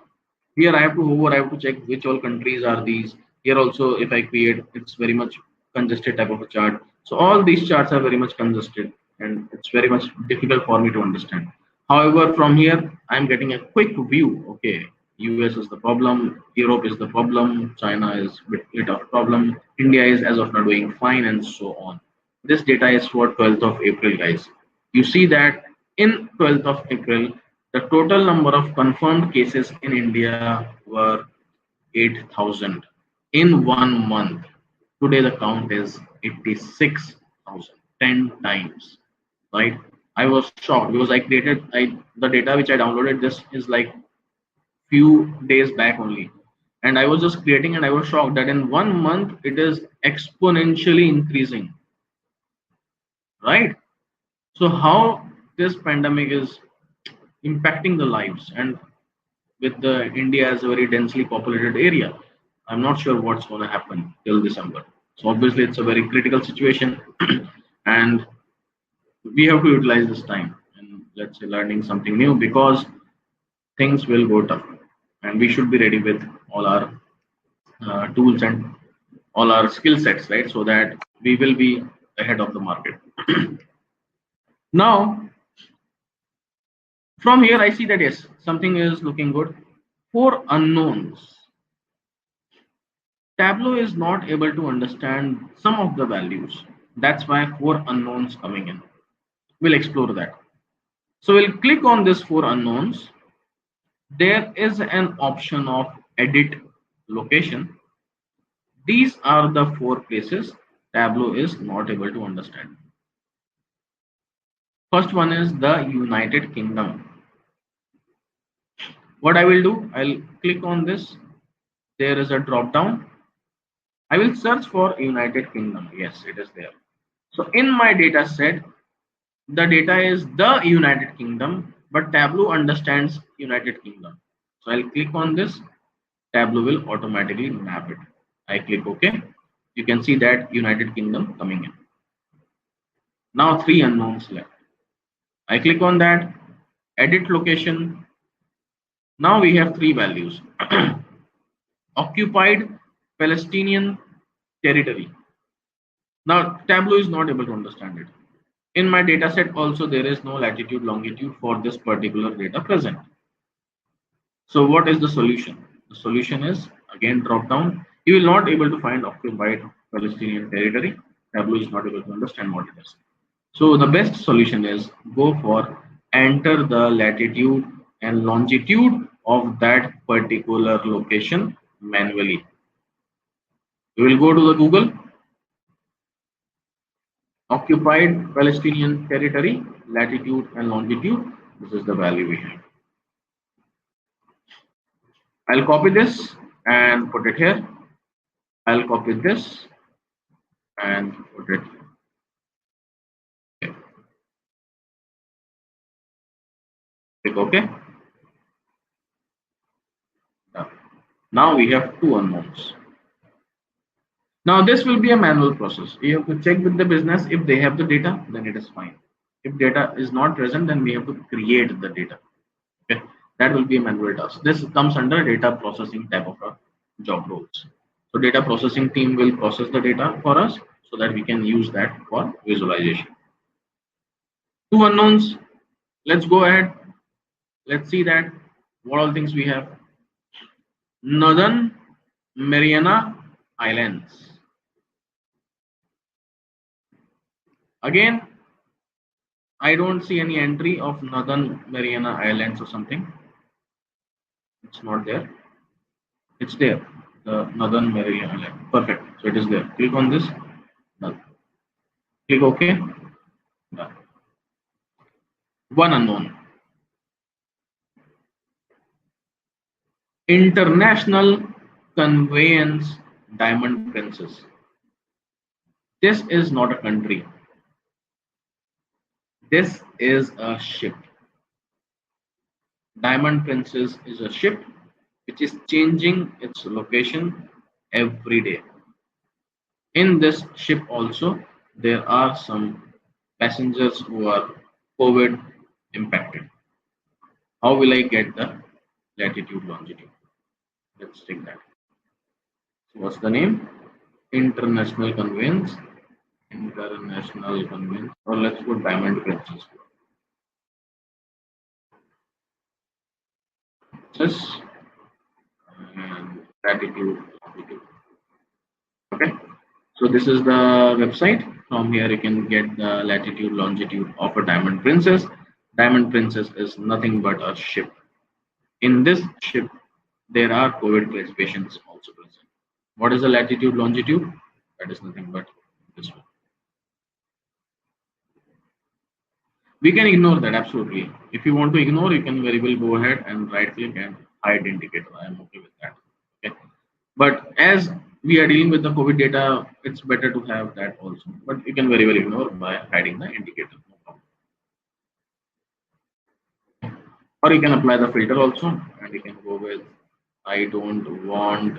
Here I have to hover, I have to check which all countries are these. Here also, if I create, it's very much congested type of a chart. So all these charts are very much congested, and it's very much difficult for me to understand. However, from here I'm getting a quick view. Okay, US is the problem, Europe is the problem, China is bit of problem, India is as of now doing fine, and so on. This data is for 12th of April, guys. You see that in 12th of April, the total number of confirmed cases in India were 8,000 in 1 month. Today the count is 86,000, 10 times, right? I was shocked because the data which I downloaded this is like few days back only, and I was just creating, and I was shocked that in 1 month it is exponentially increasing, right? So how this pandemic is impacting the lives, and with the India as a very densely populated area, I'm not sure what's going to happen till December. So obviously it's a very critical situation, and we have to utilize this time and, let's say, learning something new, because things will go tough, and we should be ready with all our tools and all our skill sets, right? So that we will be ahead of the market. Now, from here, I see that yes, something is looking good. For unknowns, Tableau is not able to understand some of the values. That's why four unknowns coming in. We'll explore that. So we'll click on this four unknowns. There is an option of edit location. These are the four places Tableau is not able to understand. First one is the United Kingdom. What I will do, I'll click on this. There is a drop down. I will search for United Kingdom. Yes, it is there. So in my data set, the data is the United Kingdom, but Tableau understands United Kingdom. So I'll click on this. Tableau will automatically map it. I click OK. You can see that United Kingdom coming in. Now three unknowns left. I click on that. Edit location. Now we have three values. Occupied Palestinian territory. Now Tableau is not able to understand it. In my data set also, there is no latitude longitude for this particular data present. So what is the solution? The solution is again drop down. You will not able to find occupied Palestinian territory. Tableau is not able to understand what it is. So the best solution is go for enter the latitude and longitude of that particular location manually. You will go to the Google, occupied Palestinian territory, latitude and longitude. This is the value we have. I'll copy this and put it here. I'll copy this and put it here. Click OK. Now we have two unknowns. Now this will be a manual process. You have to check with the business. If they have the data, then it is fine. If data is not present, then we have to create the data. Okay, that will be a manual task. This comes under data processing type of a job roles. So data processing team will process the data for us so that we can use that for visualization. Two unknowns. Let's go ahead. Let's see that what all things we have. Northern Mariana Islands. Again, I don't see any entry of Northern Mariana Islands or something. It's not there. It's there. The Northern Meridian Island. Perfect. So it is there. Click on this. Done. Click OK. Done. One unknown. International Conveyance Diamond Princess. This is not a country. This is a ship. Diamond Princess is a ship which is changing its location every day. In this ship also, there are some passengers who are COVID impacted. How will I get the latitude longitude? Let's take that. So what's the name? International Conveyance. International Conveyance. Or let's put Diamond Princess. Princess and latitude longitude. Okay. So this is the website. From here you can get the latitude longitude of a Diamond Princess. Diamond Princess is nothing but a ship. In this ship, there are COVID patients also present. What is the latitude longitude? That is nothing but this one. We can ignore that absolutely. If you want to ignore, you can very well go ahead and right click and hide indicator. I am okay with that. Okay. But as we are dealing with the COVID data, it's better to have that also. But you can very well ignore by hiding the indicator. No problem. Or you can apply the filter also, and you can go with I don't want.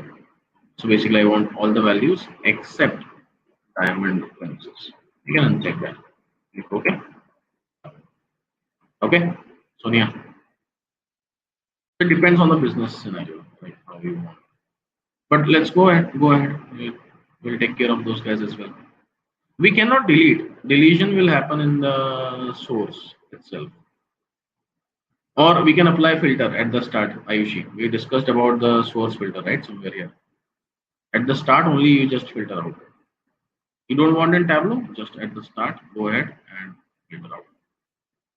So basically, I want all the values except diamond princess. You can uncheck that. Click OK. Okay, Sonia. It depends on the business scenario, like how you want. But let's go ahead. Go ahead. We'll take care of those guys as well. We cannot delete. Deletion will happen in the source itself. Or we can apply filter at the start, Ayushi. We discussed about the source filter, right? Somewhere here. At the start only you just filter out. You don't want in Tableau, just at the start, go ahead and filter out.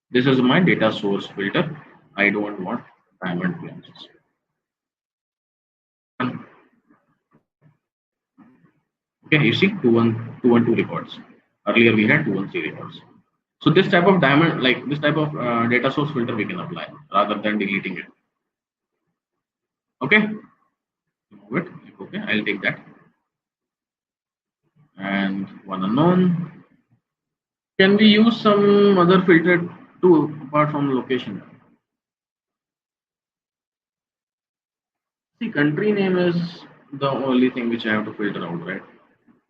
This is my data source filter. I don't want diamond princess. Okay, you see 212 records. Earlier we had 213 records. So this type of diamond, like this type of data source filter we can apply rather than deleting it. Okay, move it. Okay, I'll take that. And one unknown. Can we use some other filter too apart from location? See, country name is the only thing which I have to filter out, right?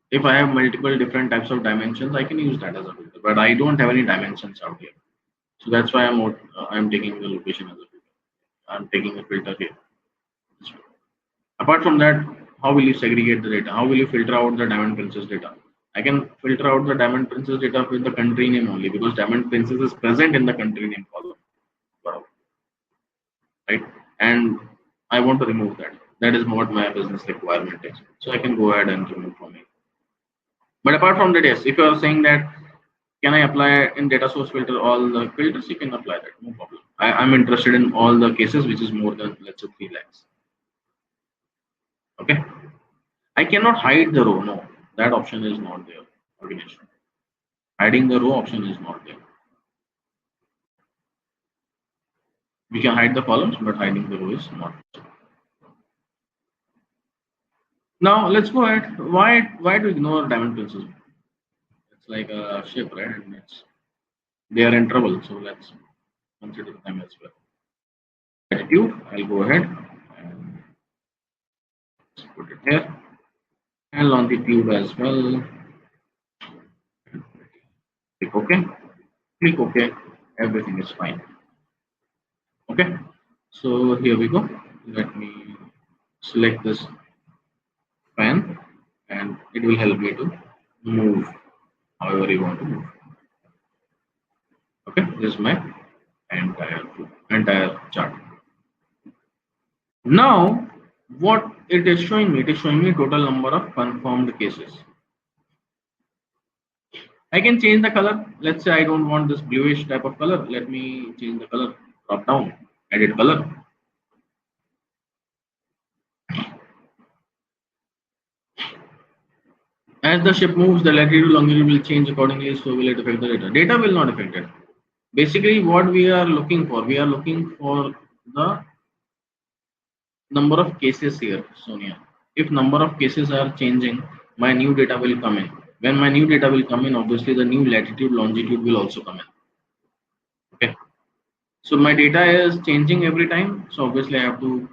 If I have multiple different types of dimensions, I can use that as a filter. But I don't have any dimensions out here, so that's why I'm taking the location as a filter. I'm taking a filter here. Apart from that, how will you segregate the data? How will you filter out the Diamond Princess data? I can filter out the Diamond Princess data with the country name only because Diamond Princess is present in the country name column. Wow. Right? And I want to remove that. That is what my business requirement is. So I can go ahead and remove from it. But apart from that, yes, if you are saying that can I apply in data source filter all the filters, you can apply that, no problem. I'm interested in all the cases which is more than let's say 3 lakhs. Okay. I cannot hide the row. No, that option is not there. Organization. Hiding the row option is not there. We can hide the columns, but hiding the row is not. Now let's go ahead. Why to ignore diamond princess? It's like a ship, right? And they are in trouble. So let's consider them as well. Latitude. I'll go ahead and put it here. And longitude as well. Click OK. Click OK. Everything is fine. Okay. So here we go. Let me select this fan and it will help me to move however you want to move. Okay, this is my entire chart. Now what it is showing me, it is showing me total number of confirmed cases. I can change the color. Let's say I don't want this bluish type of color. Let me change the color. Drop down, edit color. As the ship moves, the latitude longitude will change accordingly, so will it affect the data? Data will not affect it. Basically, what we are looking for, we are looking for the number of cases here, Sonia. If number of cases are changing, my new data will come in. When my new data will come in, obviously the new latitude, longitude will also come in. Okay. So my data is changing every time. So obviously I have to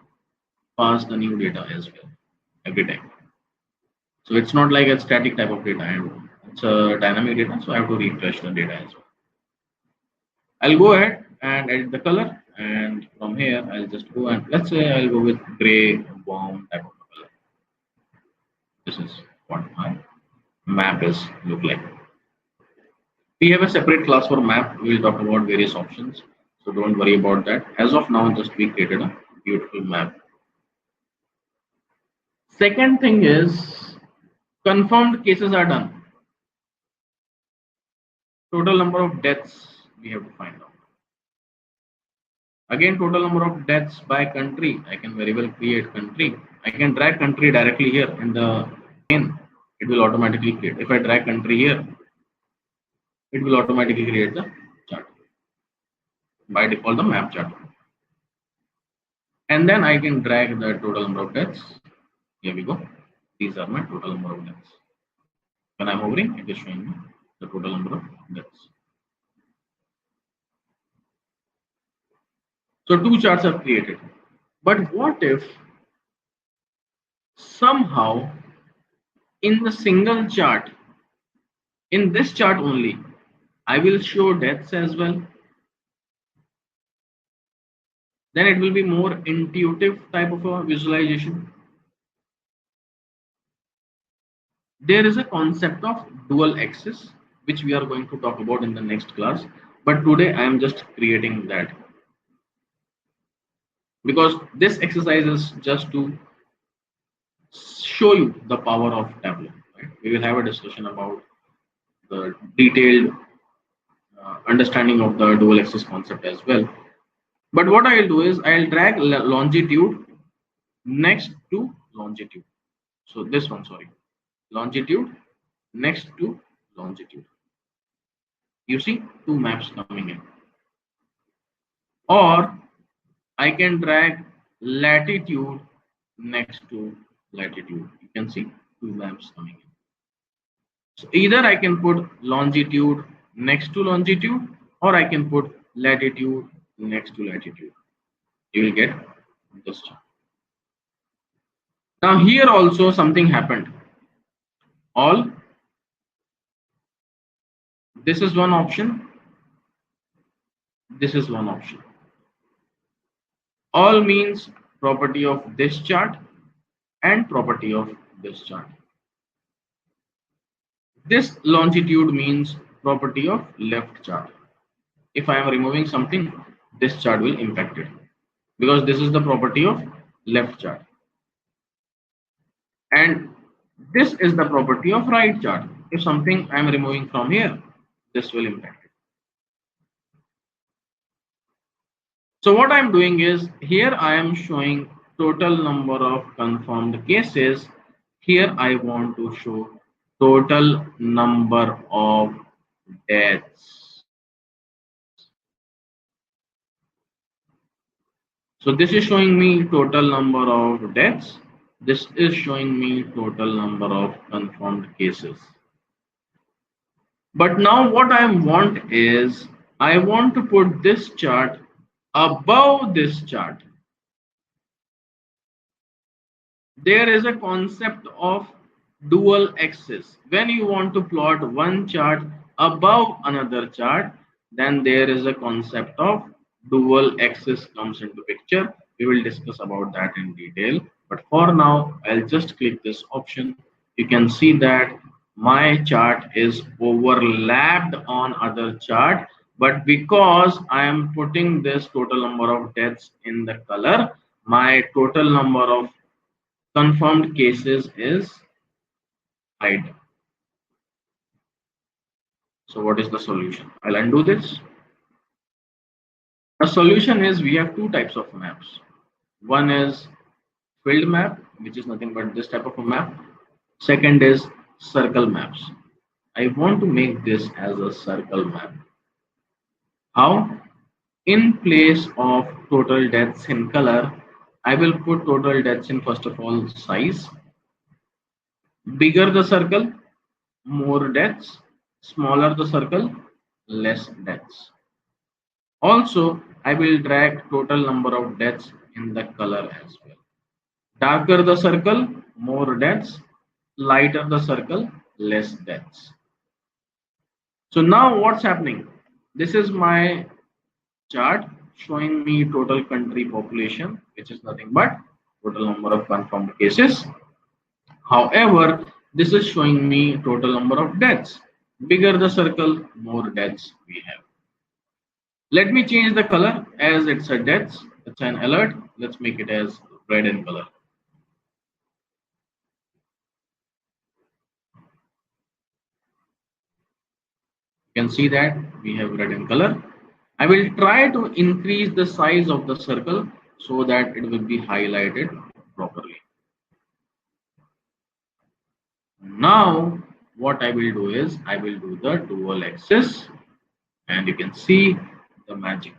pass the new data as well every time. So it's not like a static type of data, and it's a dynamic data. So I have to refresh the data as well. I'll go ahead and edit the color, and from here I'll just go and let's say I'll go with gray warm type of color. This is what my map is look like. We have a separate class for map. We'll talk about various options, so don't worry about that. As of now, just we created a beautiful map. Second thing is confirmed cases are done. Total number of deaths we have to find out. Again, total number of deaths by country. I can very well create country. I can drag country directly here in the pane. It will automatically create. If I drag country here, it will automatically create the chart. By default, the map chart. And then I can drag the total number of deaths. Here we go. These are my total number of deaths. When I'm hovering, it is showing me the total number of deaths. So two charts are created. But what if somehow in the single chart, in this chart only, I will show deaths as well? Then it will be more intuitive type of a visualization. There is a concept of dual axis, which we are going to talk about in the next class. But today I am just creating that because this exercise is just to show you the power of Tableau. Right? We will have a discussion about the detailed understanding of the dual axis concept as well. But what I'll do is I'll drag longitude next to longitude. So this one, sorry, longitude next to longitude. You see two maps coming in. Or I can drag latitude next to latitude. You can see two maps coming in. So either I can put longitude next to longitude or I can put latitude next to latitude. You will get this chart. Now here also something happened. All this is one option. This is one option. All means property of this chart and property of this chart. This longitude means property of left chart. If I am removing something, this chart will impact it because this is the property of left chart. And this is the property of right chart. If something I am removing from here, this will impact it. So what I am doing is here I am showing total number of confirmed cases. Here I want to show total number of deaths. So this is showing me total number of deaths. This is showing me total number of confirmed cases. But now what I want is I want to put this chart above this chart. There is a concept of dual axis. When you want to plot one chart above another chart, then there is a concept of dual axis comes into picture. We will discuss about that in detail. But for now, I'll just click this option. You can see that my chart is overlapped on other chart, but because I am putting this total number of deaths in the color, my total number of confirmed cases is hide. So what is the solution? I'll undo this. The solution is we have two types of maps. One is filled map, which is nothing but this type of a map. Second is circle maps. I want to make this as a circle map. How? In place of total deaths in color, I will put total deaths in first of all size. Bigger the circle, more deaths. Smaller the circle, less deaths. Also, I will drag total number of deaths in the color as well. Darker the circle, more deaths. Lighter the circle, less deaths. So now what's happening? This is my chart showing me total country population, which is nothing but total number of confirmed cases. However, this is showing me total number of deaths. Bigger the circle, more deaths we have. Let me change the color as it's a deaths. It's an alert. Let's make it as red in color. You can see that we have red in color. I will try to increase the size of the circle so that it will be highlighted properly. Now, what I will do is I will do the dual axis and you can see the magic.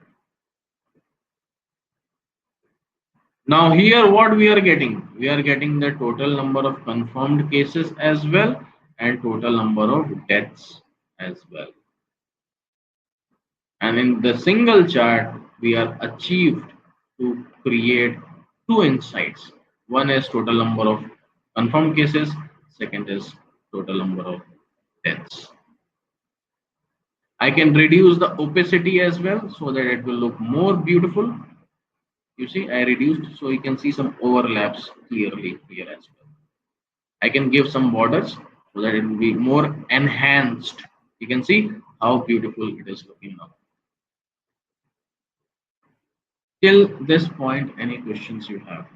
Now here what we are getting? We are getting the total number of confirmed cases as well and total number of deaths as well. And in the single chart, we are achieved to create two insights. One is total number of confirmed cases, second is total number of deaths. I can reduce the opacity as well so that it will look more beautiful. You see, I reduced so you can see some overlaps clearly here as well. I can give some borders so that it will be more enhanced. You can see how beautiful it is looking now. Till this point, any questions you have?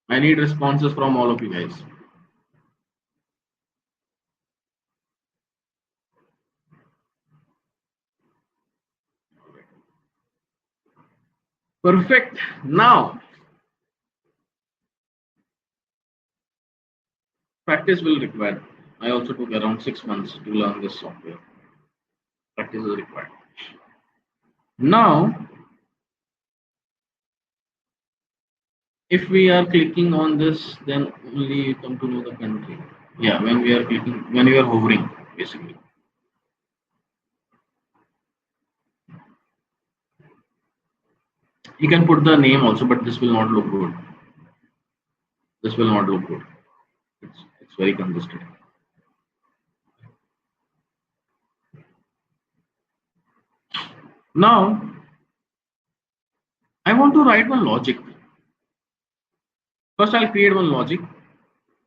I need responses from all of you guys. Perfect. Now, practice will require. I also took around 6 months to learn this software. Practice is required. Now, if we are clicking on this, then only you come to know the country. Yeah, when we are clicking, when we are hovering, basically. You can put the name also, but this will not look good. This will not look good. It's very congested. Now, I want to write one logic. First, I'll create one logic.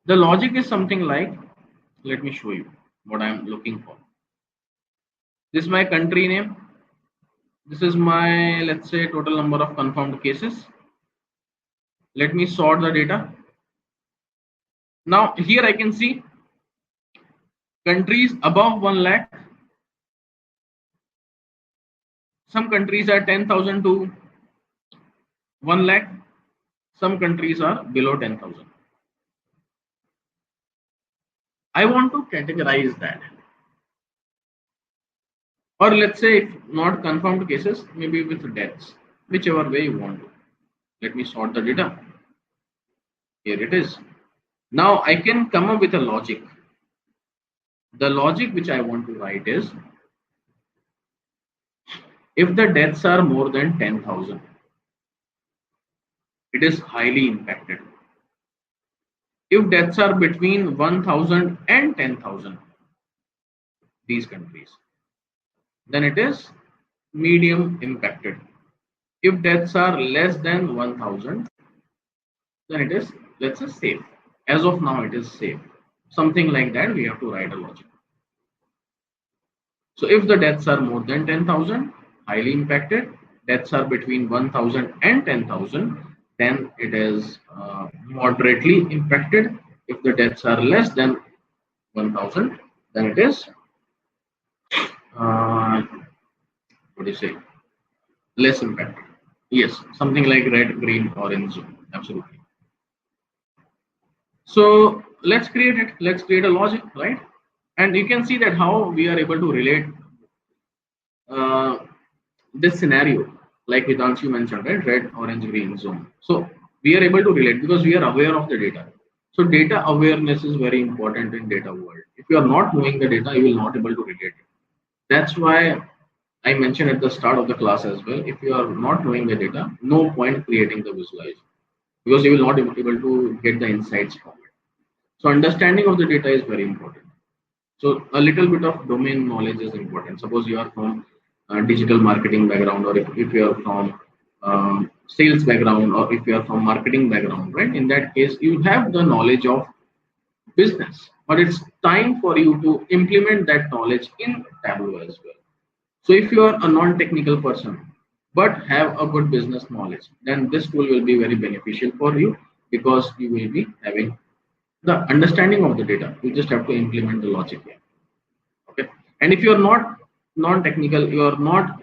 The logic is something like, let me show you what I'm looking for. This is my country name. This is my, let's say, total number of confirmed cases. Let me sort the data. Now, here I can see countries above 1 lakh. Some countries are 10,000 to 1 lakh. Some countries are below 10,000. I want to categorize that. Or let's say, if not confirmed cases, maybe with deaths, whichever way you want to. Let me sort the data. Here it is. Now I can come up with a logic. The logic which I want to write is, if the deaths are more than 10,000, it is highly impacted. If deaths are between 1,000 and 10,000, these countries, then it is medium impacted. If deaths are less than 1,000, then it is, let's say, safe. As of now, it is safe. Something like that, we have to write a logic. So if the deaths are more than 10,000, highly impacted, deaths are between 1,000 and 10,000, then it is moderately impacted. If the deaths are less than 1000, then it is what do you say, less impact. Yes, something like red, green, orange zone. Absolutely. So let's create it. Let's create a logic, right? And you can see that how we are able to relate uh, this scenario, like Hidanshu mentioned, right? Red, orange, green zone. So we are able to relate because we are aware of the data. So data awareness is very important in data world. If you are not knowing the data, you will not able to relate it. That's why I mentioned at the start of the class as well. If you are not knowing the data, no point creating the visualization because you will not be able to get the insights from it. So understanding of the data is very important. So a little bit of domain knowledge is important. Suppose you are from digital marketing background, or if you are from sales background, or if you are from marketing background, right? In that case, you have the knowledge of business, but it's time for you to implement that knowledge in Tableau as well. So if you are a non-technical person but have a good business knowledge, then this tool will be very beneficial for you because you will be having the understanding of the data. You just have to implement the logic here. Okay. And if you are not non-technical, you are not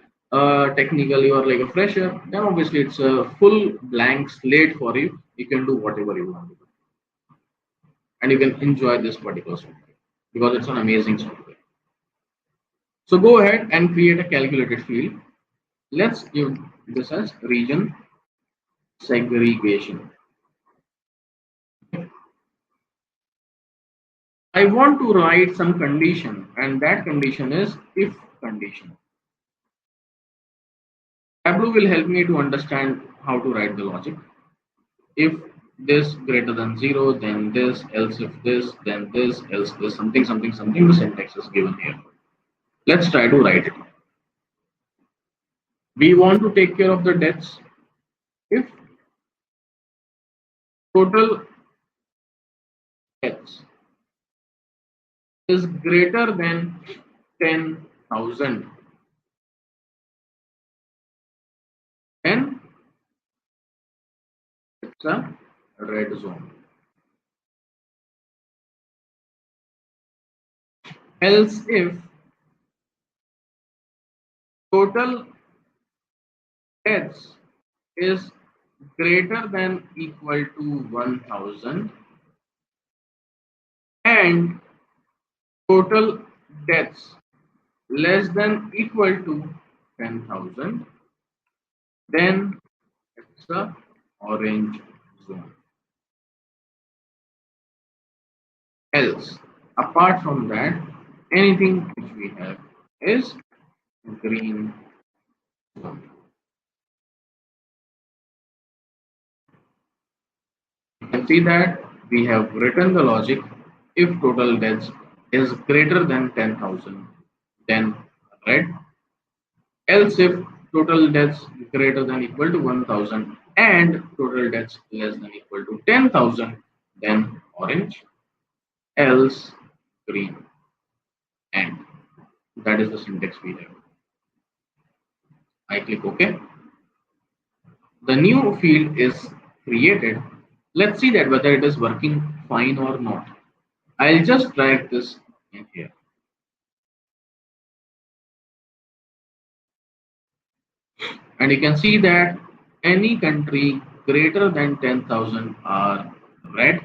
technical, you are like a fresher, then obviously it's a full blank slate for you. You can do whatever you want to do, and you can enjoy this particular software because it's an amazing software. So go ahead and create a calculated field. Let's give this as region segregation. I want to write some condition, and that condition is if condition. Tableau will help me to understand how to write the logic. If this greater than 0, then this, else if this, then this, else this, something, something, something. The syntax is given here. Let's try to write it. We want to take care of the deaths. If total deaths is greater than 10,000, then it's a red zone. Else if total deaths is greater than equal to 1000 and total deaths less than equal to 10,000, then it's a orange zone. Else, apart from that, anything which we have is green zone. You can see that we have written the logic. If total deaths is greater than 10,000, then red. Else if total deaths greater than equal to 1000 and total deaths less than equal to 10,000, then orange. Else green. And that is the syntax we have. I click OK. The new field is created. Let's see that whether it is working fine or not. I'll just drag this in here. And you can see that any country greater than 10,000 are red.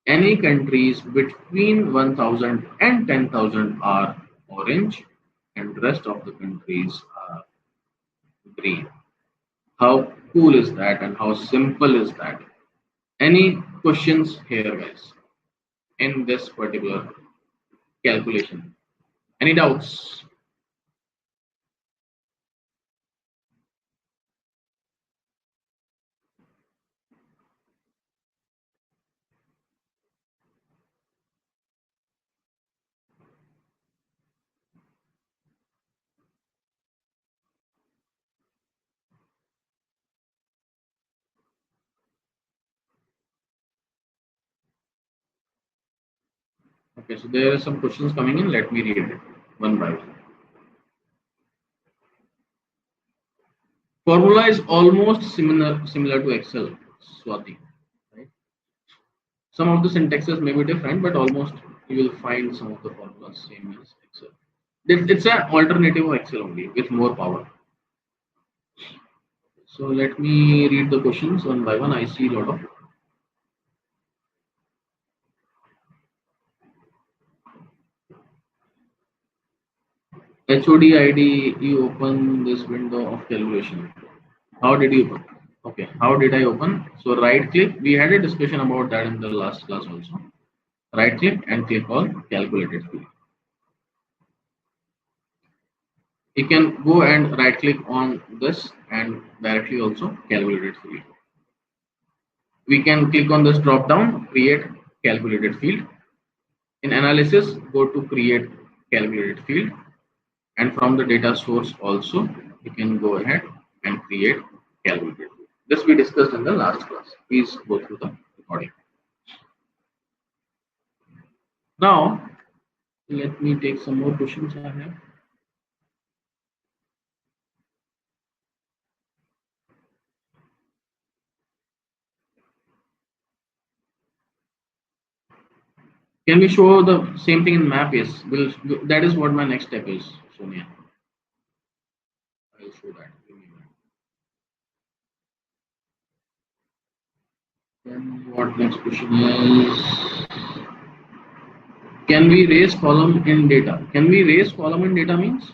Any countries between 1,000 and 10,000 are orange, and rest of the countries are green. How cool is that, and how simple is that? Any questions here, guys, in this particular calculation? Any doubts? Okay, so there are some questions coming in. Let me read it one by one. Formula is almost similar to Excel, Swati. Right? Some of the syntaxes may be different, but almost you will find some of the formulas same as Excel. It's an alternative of Excel only with more power. So let me read the questions one by one. I see a lot of HOD ID. You open this window of calculation. How did you open? Okay, how did I open? So right click. We had a discussion about that in the last class also. Right click and click on calculated field. You can go and right click on this and directly also calculated field. We can click on this drop down, create calculated field. In analysis, go to create calculated field, and from the data source also you can go ahead and create calculated field. This we discussed in the last class. Please go through the recording. Now let me take some more questions I have. Can we show the same thing in map? Yes, that is what my next step is, Sonia. I'll show that. Give me a minute. Then what next question is? Can we raise column in data? Can we raise column in data means?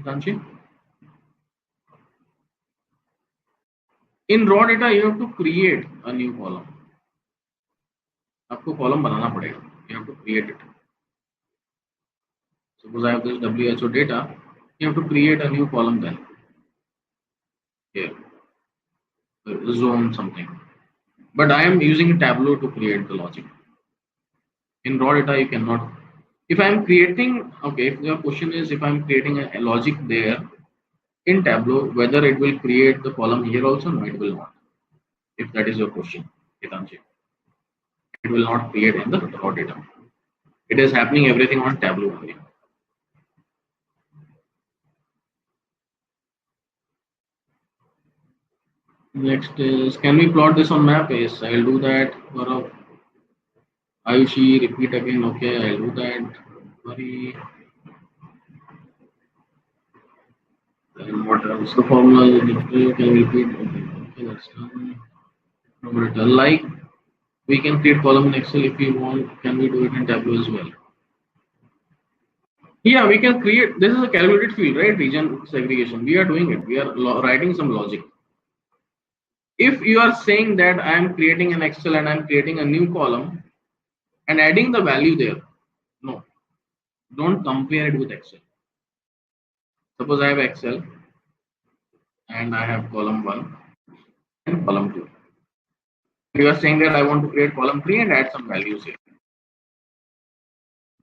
Ranchi? In raw data, you have to create a new column. आपको column बनाना पड़ेगा. You have to create it. Suppose I have this WHO data. You have to create a new column then. Here, zone something. But I am using Tableau to create the logic. In raw data, you cannot. If I am creating, okay, if your question is if I am creating a logic there in Tableau, whether it will create the column here also, no, it will not. If that is your question, Hitanshi. It will not create in the raw data. It is happening everything on Tableau only. Next is, can we plot this on map? Yes, I'll do that. Ayushi, repeat again. Okay, I'll do that. Sorry. Then what else? The formula you need to can repeat. Okay, that's done. Numerator. Like we can create column in Excel if we want. Can we do it in Tableau as well? Yeah, we can create. This is a calculated field, right? Region segregation. We are doing it. We are writing some logic. If you are saying that I am creating an Excel and I'm creating a new column and adding the value there, no, don't compare it with Excel. Suppose I have Excel and I have column 1 and column 2. You are saying that I want to create column 3 and add some values here.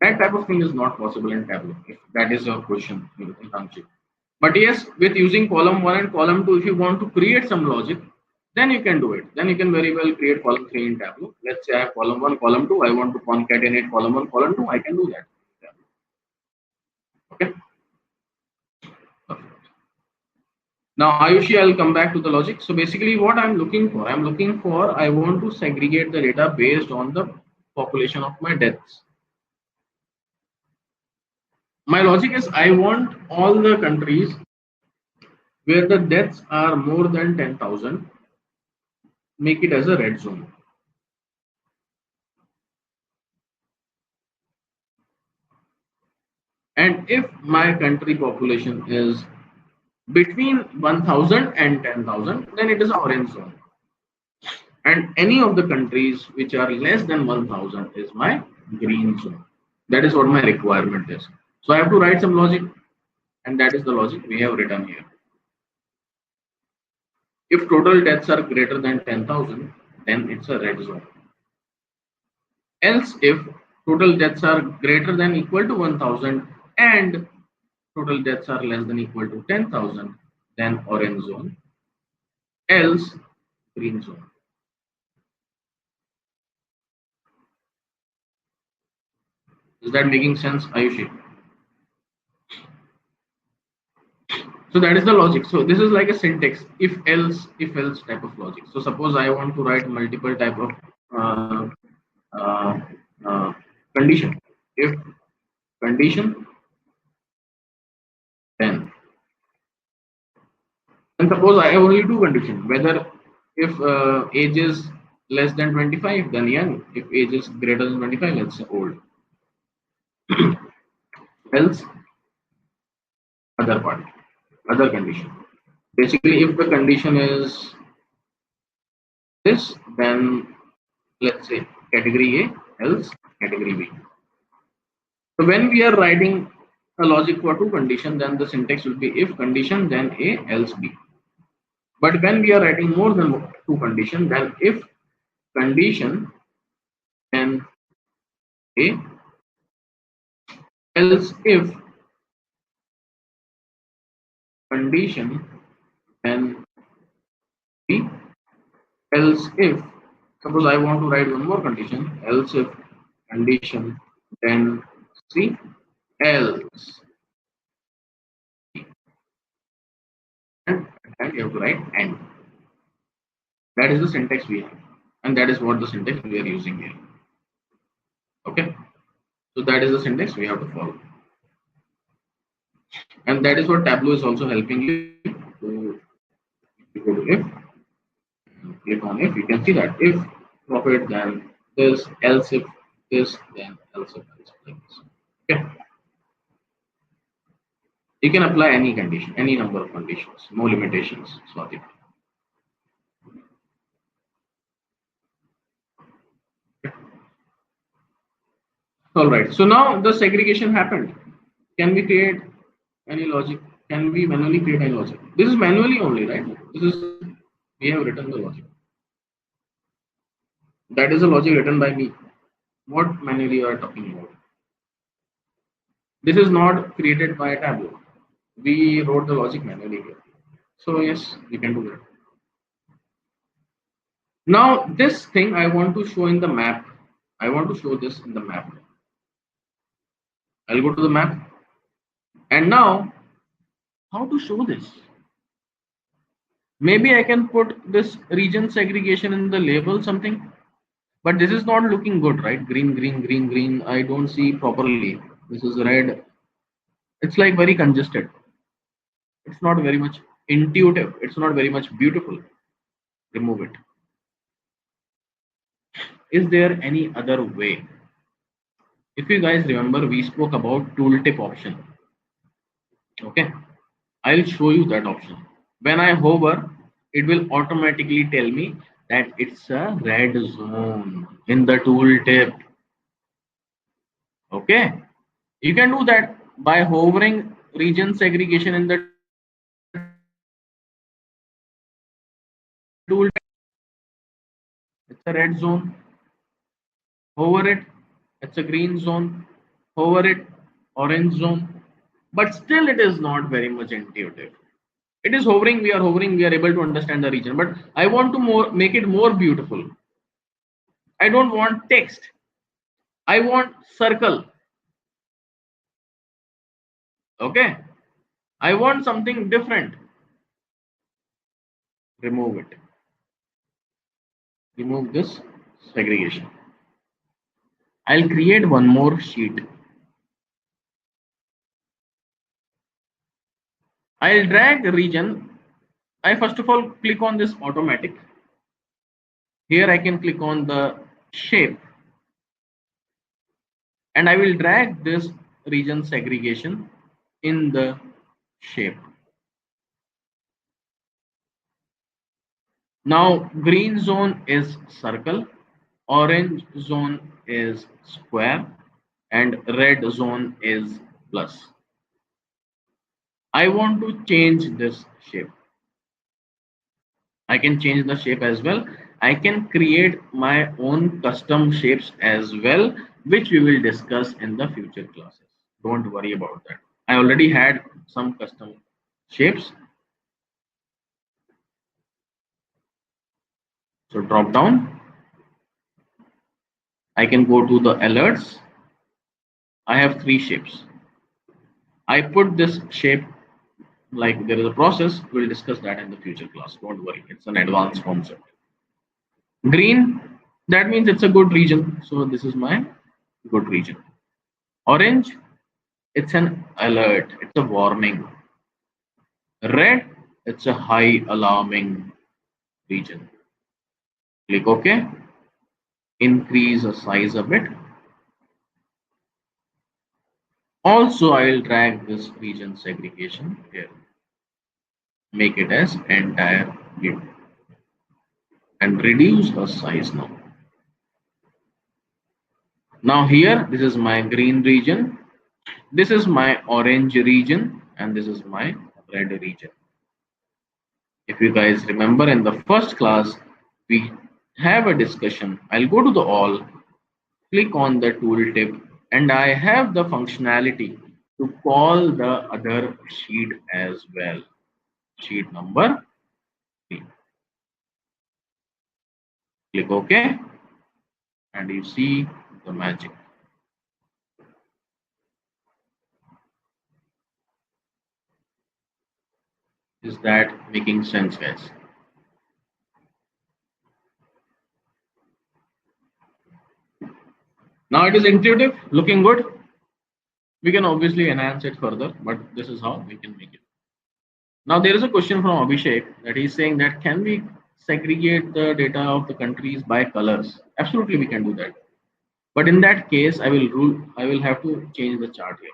That type of thing is not possible in Tableau, if that is your question, Kanchi. But yes, with using column 1 and column 2, if you want to create some logic, then you can do it. Then you can very well create column 3 in Tableau. Let's say I have column 1, column 2. I want to concatenate column 1, column 2. I can do that. Okay. Now, Ayushi, I'll come back to the logic. So basically what I'm looking for, I want to segregate the data based on the population of my deaths. My logic is I want all the countries where the deaths are more than 10,000, make it as a red zone. And if my country population is between 1,000 and 10,000, then it is orange zone. And any of the countries which are less than 1,000 is my green zone. That is what my requirement is. So I have to write some logic, and that is the logic we have written here. If total deaths are greater than 10,000, then it's a red zone. Else, if total deaths are greater than equal to 1,000 and total deaths are less than equal to 10,000, then orange zone. Else, green zone. Is that making sense, Ayushi? So that is the logic. So this is like a syntax, if else type of logic. So suppose I want to write multiple type of uh, uh, uh, condition. If condition, then and suppose I have only two conditions. Whether if age is less than 25, then young. If age is greater than 25, let's say old. Else other part, other condition. Basically, if the condition is this, then let's say category A, else category B. So when we are writing a logic for two condition, then the syntax will be if condition, then A, else B. But when we are writing more than two condition, then if condition, then A, else if condition, then B, else if suppose I want to write one more condition, else if condition, then C, else, and you have to write and. That is the syntax we have, and that is what the syntax we are using here. Okay, so that is the syntax we have to follow, and that is what Tableau is also helping you to. If you go to if, click on if, you can see that if profit, then this, else if this, then else if this, like this. Okay, you can apply any condition, any number of conditions, no limitations. Sorry. All right. So now the segregation happened. Can we create any logic? Can we manually create any logic? This is manually only, right? This is we have written the logic. That is a logic written by me. What manually you are talking about? This is not created by Tableau. We wrote the logic manually here. So yes, we can do that. Now this thing I want to show in the map. I want to show this in the map. I'll go to the map. And now, how to show this? Maybe I can put this region segregation in the label something. But this is not looking good, right? Green, green, green, green. I don't see properly. This is red. It's like very congested. It's not very much intuitive. It's not very much beautiful. Remove it. Is there any other way? If you guys remember, we spoke about tooltip option. Okay, I'll show you that option. When I hover, it will automatically tell me that it's a red zone in the tooltip. Okay, you can do that by hovering region segregation in the tool. It's a red zone. Hover it. It's a green zone. Hover it. Orange zone. But still, it is not very much intuitive. It is hovering. We are hovering. We are able to understand the region. But I want to make it more beautiful. I don't want text. I want circle. Okay. I want something different. Remove it. Remove this segregation. I'll create one more sheet. I'll drag region. I first of all click on this automatic. Here I can click on the shape and I will drag this region segregation in the shape. Now green zone is circle, orange zone is square, and red zone is plus. I want to change this shape. I can change the shape as well. I can create my own custom shapes as well, which we will discuss in the future classes. Don't worry about that. I already had some custom shapes. So drop down. I can go to the alerts. I have three shapes. I put this shape like there is a process. We'll discuss that in the future class. Don't worry. It's an advanced concept. Green, That means it's a good region. So this is my good region. Orange, it's an alert, it's a warning. Red, it's a high alarming region. Click OK. Increase the size a bit. Also, I will drag this region segregation here. Make it as entire view and reduce the size now. Now here, this is my green region, this is my orange region, and this is my red region. If you guys remember in the first class, we have a discussion. I'll go to the all, click on the tooltip, and I have the functionality to call the other sheet as well. Sheet number 3. Click OK, and you see the magic. Is that making sense, guys? Now it is intuitive, looking good. We can obviously enhance it further, but this is how we can make it. Now there is a question from Abhishek that he's saying that can we segregate the data of the countries by colors? Absolutely, we can do that. But in that case, I will have to change the chart here.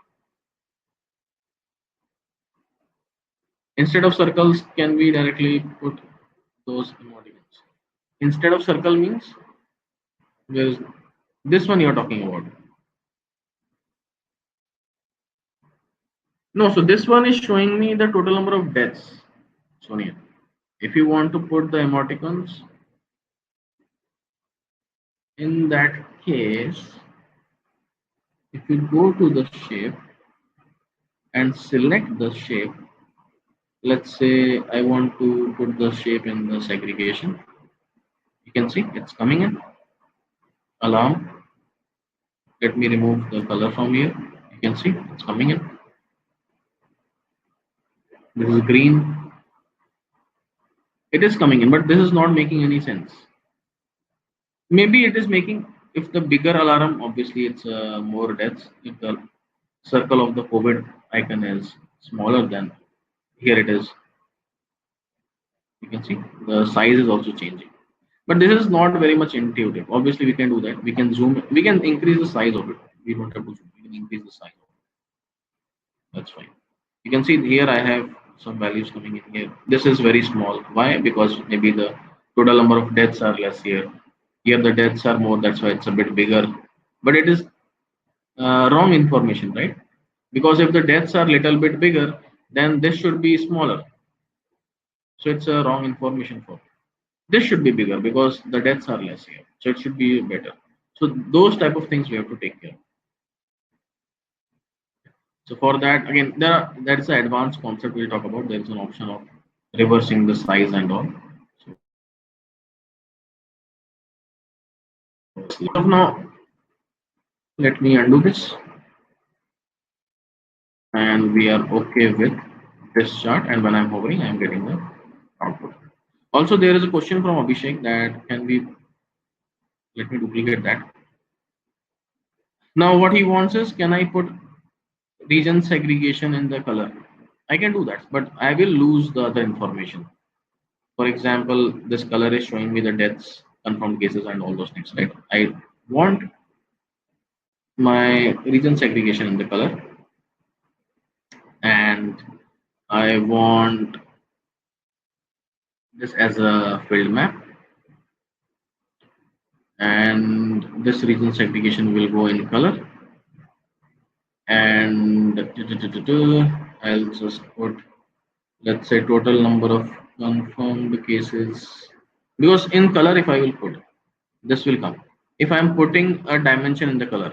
Instead of circles, can we directly put those emoticons? Instead of circle means there's this one you're talking about. No, so this one is showing me the total number of deaths, Sonia. If you want to put the emoticons, in that case, if you go to the shape and select the shape, let's say I want to put the shape in the segregation. You can see it's coming in. Alarm. Let me remove the color from here. You can see it's coming in. This is green. It is coming in, but this is not making any sense. Maybe it is making, if the bigger alarm, obviously it's more deaths. If the circle of the COVID icon is smaller, than here it is, you can see the size is also changing. But this is not very much intuitive. Obviously, we can do that. We can zoom, we can increase the size of it. We don't have to zoom, we can increase the size of it. That's fine. You can see here I have some values coming in here. This is very small. Why? Because maybe the total number of deaths are less here. Here the deaths are more, that's why it's a bit bigger. But it is wrong information, right? Because if the deaths are little bit bigger, then this should be smaller. So it's a wrong information for this should be bigger because the deaths are less here, so it should be better. So those type of things we have to take care. So for that, again, that's an advanced concept we'll talk about. There is an option of reversing the size and all. So now let me undo this, and we are okay with this chart. And when I'm hovering, I'm getting the output. Also, there is a question from Abhishek that can we, let me duplicate that. Now what he wants is, can I put region segregation in the color? I can do that, but I will lose the other information. For example, this color is showing me the deaths, confirmed cases, and all those things, right? I want my region segregation in the color, and I want this as a field map, and this region segregation will go in color, and I'll just put, let's say, total number of confirmed cases, because in color, if I will put, this will come. If I'm putting a dimension in the color,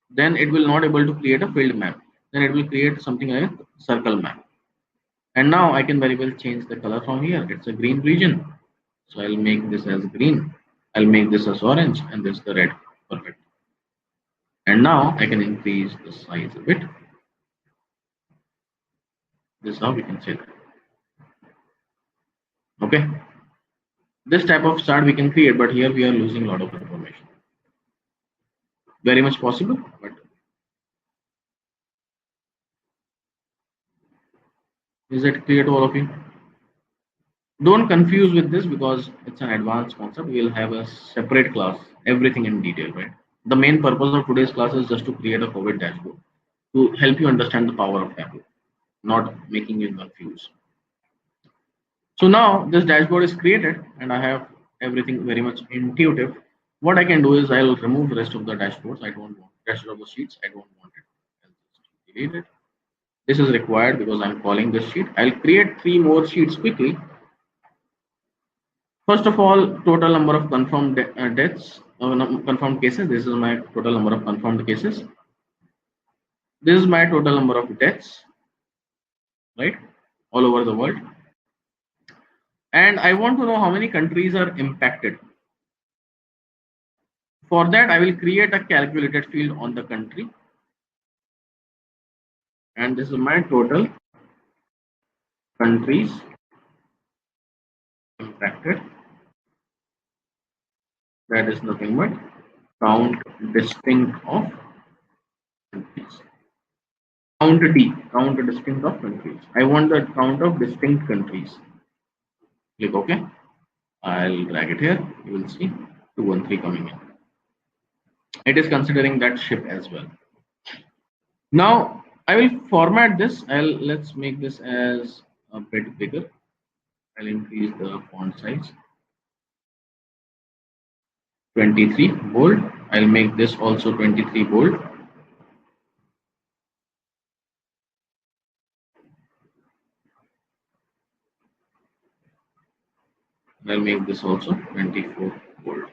then it will not able to create a field map. Then it will create something like a circle map. And now I can very well change the color from here. It's a green region. So I'll make this as green. I'll make this as orange, and this the red. Perfect. And now I can increase the size a bit. This is how we can say that. Okay. This type of chart we can create, but here we are losing a lot of information. very much possible. But is it clear to all of you? Don't confuse with this because it's an advanced concept. We'll have a separate class, everything in detail, right? The main purpose of today's class is just to create a COVID dashboard to help you understand the power of Tableau, not making you confused. So now this dashboard is created and I have everything very much intuitive. What I can do is I'll remove the rest of the dashboards. I don't want rest of the sheets. I don't want it. I'll just delete it. This is required because I'm calling this sheet. I'll create three more sheets quickly. First of all, total number of confirmed deaths, confirmed cases. This is my total number of confirmed cases. This is my total number of deaths, right, all over the world. And I want to know how many countries are impacted. For that, I will create a calculated field on the country. And this is my total countries impacted. That is nothing but count distinct of countries. Count distinct of countries. I want the count of distinct countries. Click OK. I'll drag it here. You will see 213 coming in. It is considering that ship as well. Now I will format this. Let's make this as a bit bigger. I'll increase the font size. 23 bold. I'll make this also 23 bold. I'll make this also 24 bold.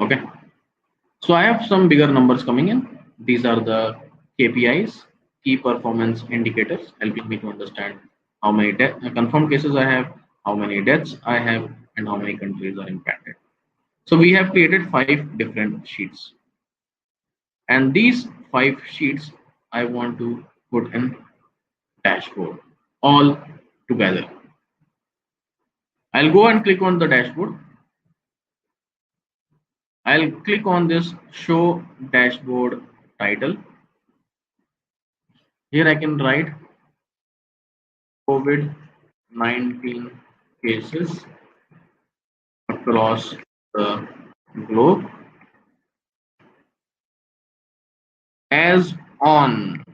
Okay. So I have some bigger numbers coming in. These are the KPIs, key performance indicators, helping me to understand how many confirmed cases I have, how many deaths I have, and how many countries are impacted. So we have created 5 different sheets. And these 5 sheets I want to put in dashboard all together. I'll go and click on the dashboard. I'll click on this show dashboard title. Here I can write COVID-19 cases across the globe as on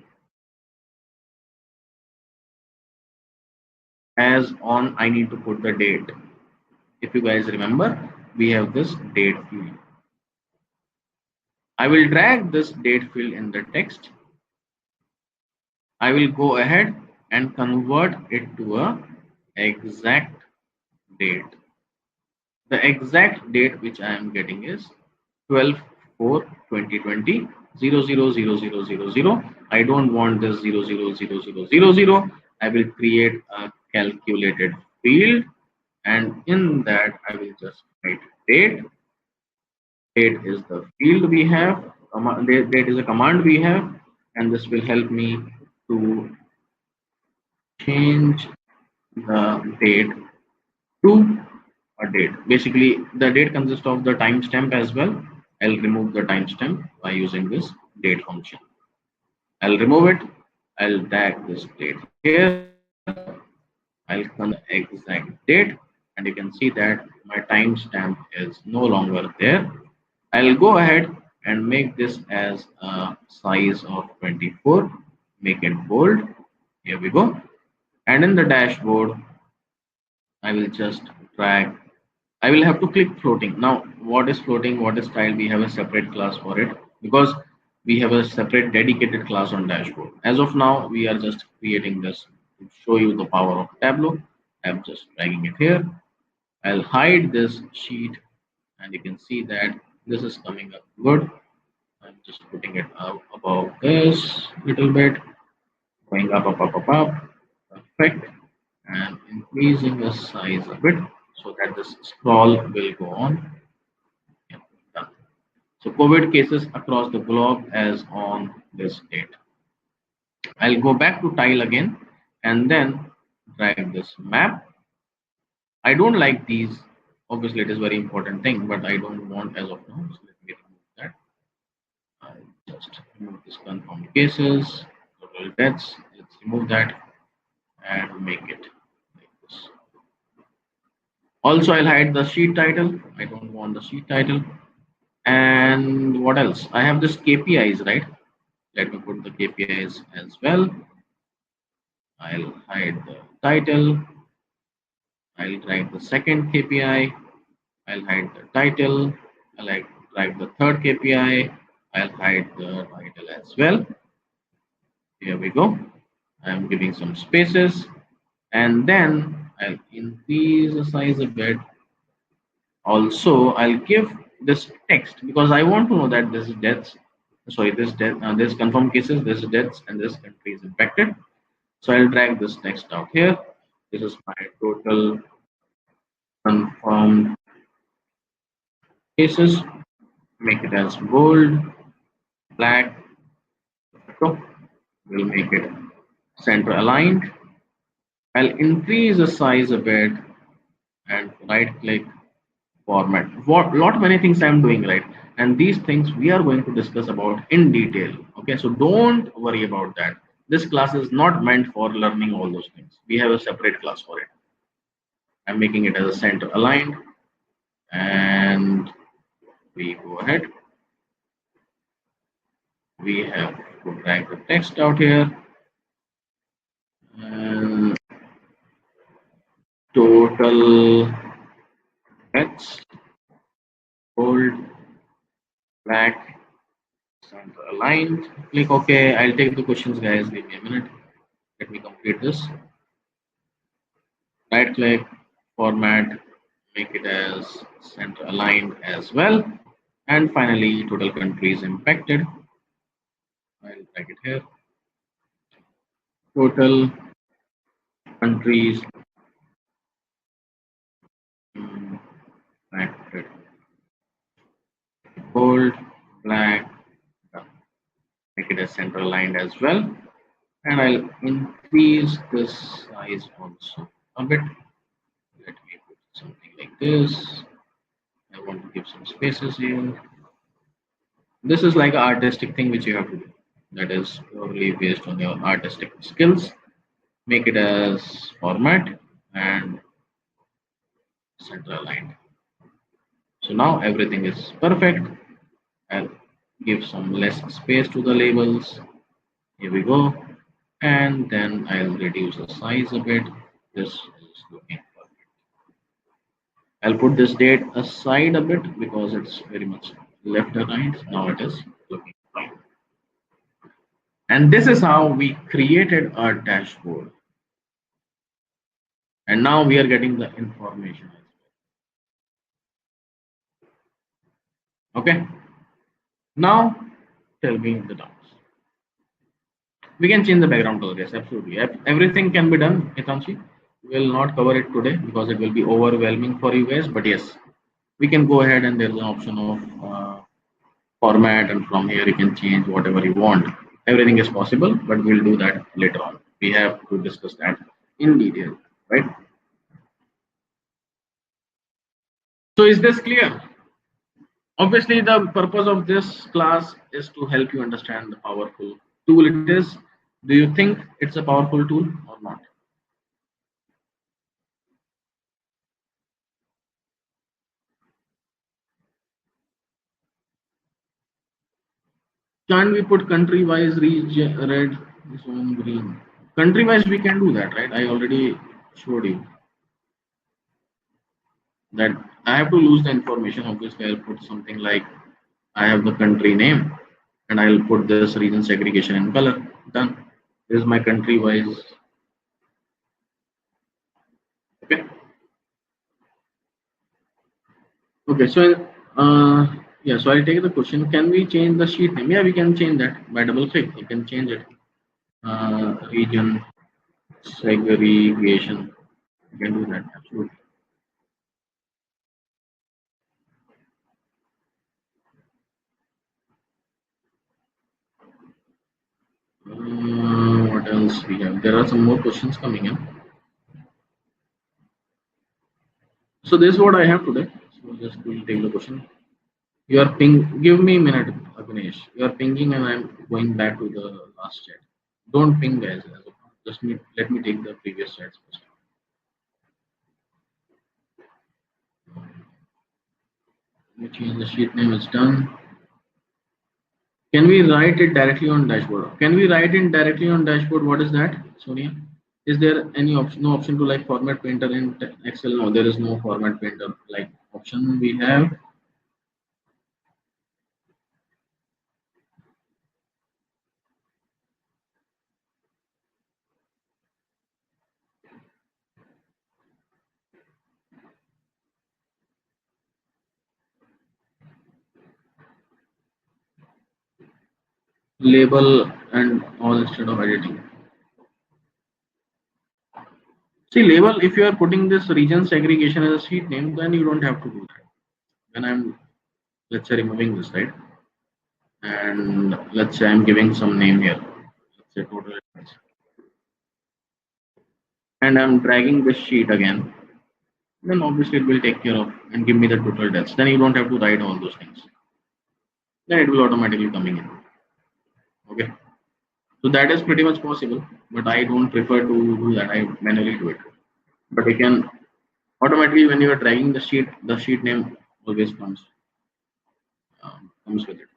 I need to put the date. If you guys remember, we have this date field. I will drag this date field in the text. I will go ahead and convert it to a exact date. The exact date which I am getting is 12/4/2020 0000000. I don't want this 000000. I will create a calculated field and in that I will just write date. Date is the field we have, date is a command we have, and this will help me to change the date to a date. Basically, the date consists of the timestamp as well. I'll remove the timestamp by using this date function. I'll remove it. I'll tag this date here. I'll convert the exact date, and you can see that my timestamp is no longer there. I'll go ahead and make this as a size of 24. Make it bold. Here we go. And in the dashboard, I will just drag. I will have to click floating. Now, what is floating? What is style? We have a separate class for it because we have a separate dedicated class on dashboard. As of now, we are just creating this to show you the power of Tableau. I'm just dragging it here. I'll hide this sheet and you can see that this is coming up good. I'm just putting it up above this little bit, going up. Perfect. And increasing the size a bit so that this scroll will go on. Yeah, done. So COVID cases across the globe as on this date. I'll go back to tile again and then drag this map. I don't like these Obviously, it is very important thing, but I don't want as of now. So let me remove that. I just remove this confirmed cases, total deaths. Let's remove that and make it like this. Also, I'll hide the sheet title. I don't want the sheet title. And what else? I have this KPIs, right? Let me put the KPIs as well. I'll hide the title. I'll write the second KPI. I'll hide the title. I'll write the third KPI. I'll hide the title as well. Here we go. I'm giving some spaces and then I'll increase the size a bit. Also, I'll give this text because I want to know that this is deaths. Sorry, this confirmed cases, this is deaths, and this country is infected. So I'll drag this text out here. This is my total confirmed cases. Make it as bold, black. So we'll make it center aligned. I'll increase the size a bit and right click format. What lot many things I'm doing, right, and these things we are going to discuss about in detail. Okay, so don't worry about that. This class is not meant for learning all those things. We have a separate class for it. I'm making it as a center aligned, and we go ahead. We have to drag the text out here, and total text bold, black, center aligned. Click OK. I'll take the questions, guys. Give me a minute. Let me complete this. Right click, format, make it as center aligned as well. And finally, total countries impacted. I'll drag it here. Total countries impacted. Bold, black, make it as center aligned as well. And I'll increase this size also a bit. Let me put something like this. I want to give some spaces here. This is like an artistic thing which you have to do. That is purely based on your artistic skills. Make it as format and center aligned. So now everything is perfect. I'll give some less space to the labels. Here we go. And then I'll reduce the size a bit. This is looking perfect. I'll put this date aside a bit because it's very much left aligned. Now it is looking fine. And this is how we created our dashboard. And now we are getting the information. Okay. Now tell me the doubts. We can change the background color. Yes, absolutely. Everything can be done, Hitanshi. We will not cover it today because it will be overwhelming for you guys. But yes, we can go ahead and there's an option of format, and from here you can change whatever you want. Everything is possible, but we'll do that later on. We have to discuss that in detail, right? So is this clear? Obviously, the purpose of this class is to help you understand the powerful tool it is. Do you think it's a powerful tool or not? Can't we put country wise region red, zone green? Country wise, we can do that, right? I already showed you that I have to lose the information. Obviously, I'll put something like I have the country name and I'll put this region segregation in color. Done. This is my country wise. Okay. Okay. So, yeah. So I'll take the question. Can we change the sheet name? Yeah, we can change that by double click. You can change it. Region segregation. You can do that. Absolutely. What else we have? There are some more questions coming in. So this is what I have today. So just we'll take the question. You are ping. Give me a minute, Agnesh. You are pinging, and I'm going back to the last chat. Don't ping, guys. As of now. Let me take the previous chats first. Let me change the sheet name. It's done. Can we write it directly on dashboard? Can we write it directly on dashboard? What is that, Sonia? Is there any option? No option to like format painter in Excel? No, there is no format painter like option. We have label and all instead of editing. See, label, if you are putting this region segregation as a sheet name, then you don't have to do that. When I'm, let's say, removing this, right? And let's say I'm giving some name here. Let's say total. And I'm dragging this sheet again. Then obviously it will take care of and give me the total deaths. Then you don't have to write all those things. Then it will automatically coming in. Okay. So that is pretty much possible, but I don't prefer to do that. I manually do it. But you can automatically when you are dragging the sheet name always comes with it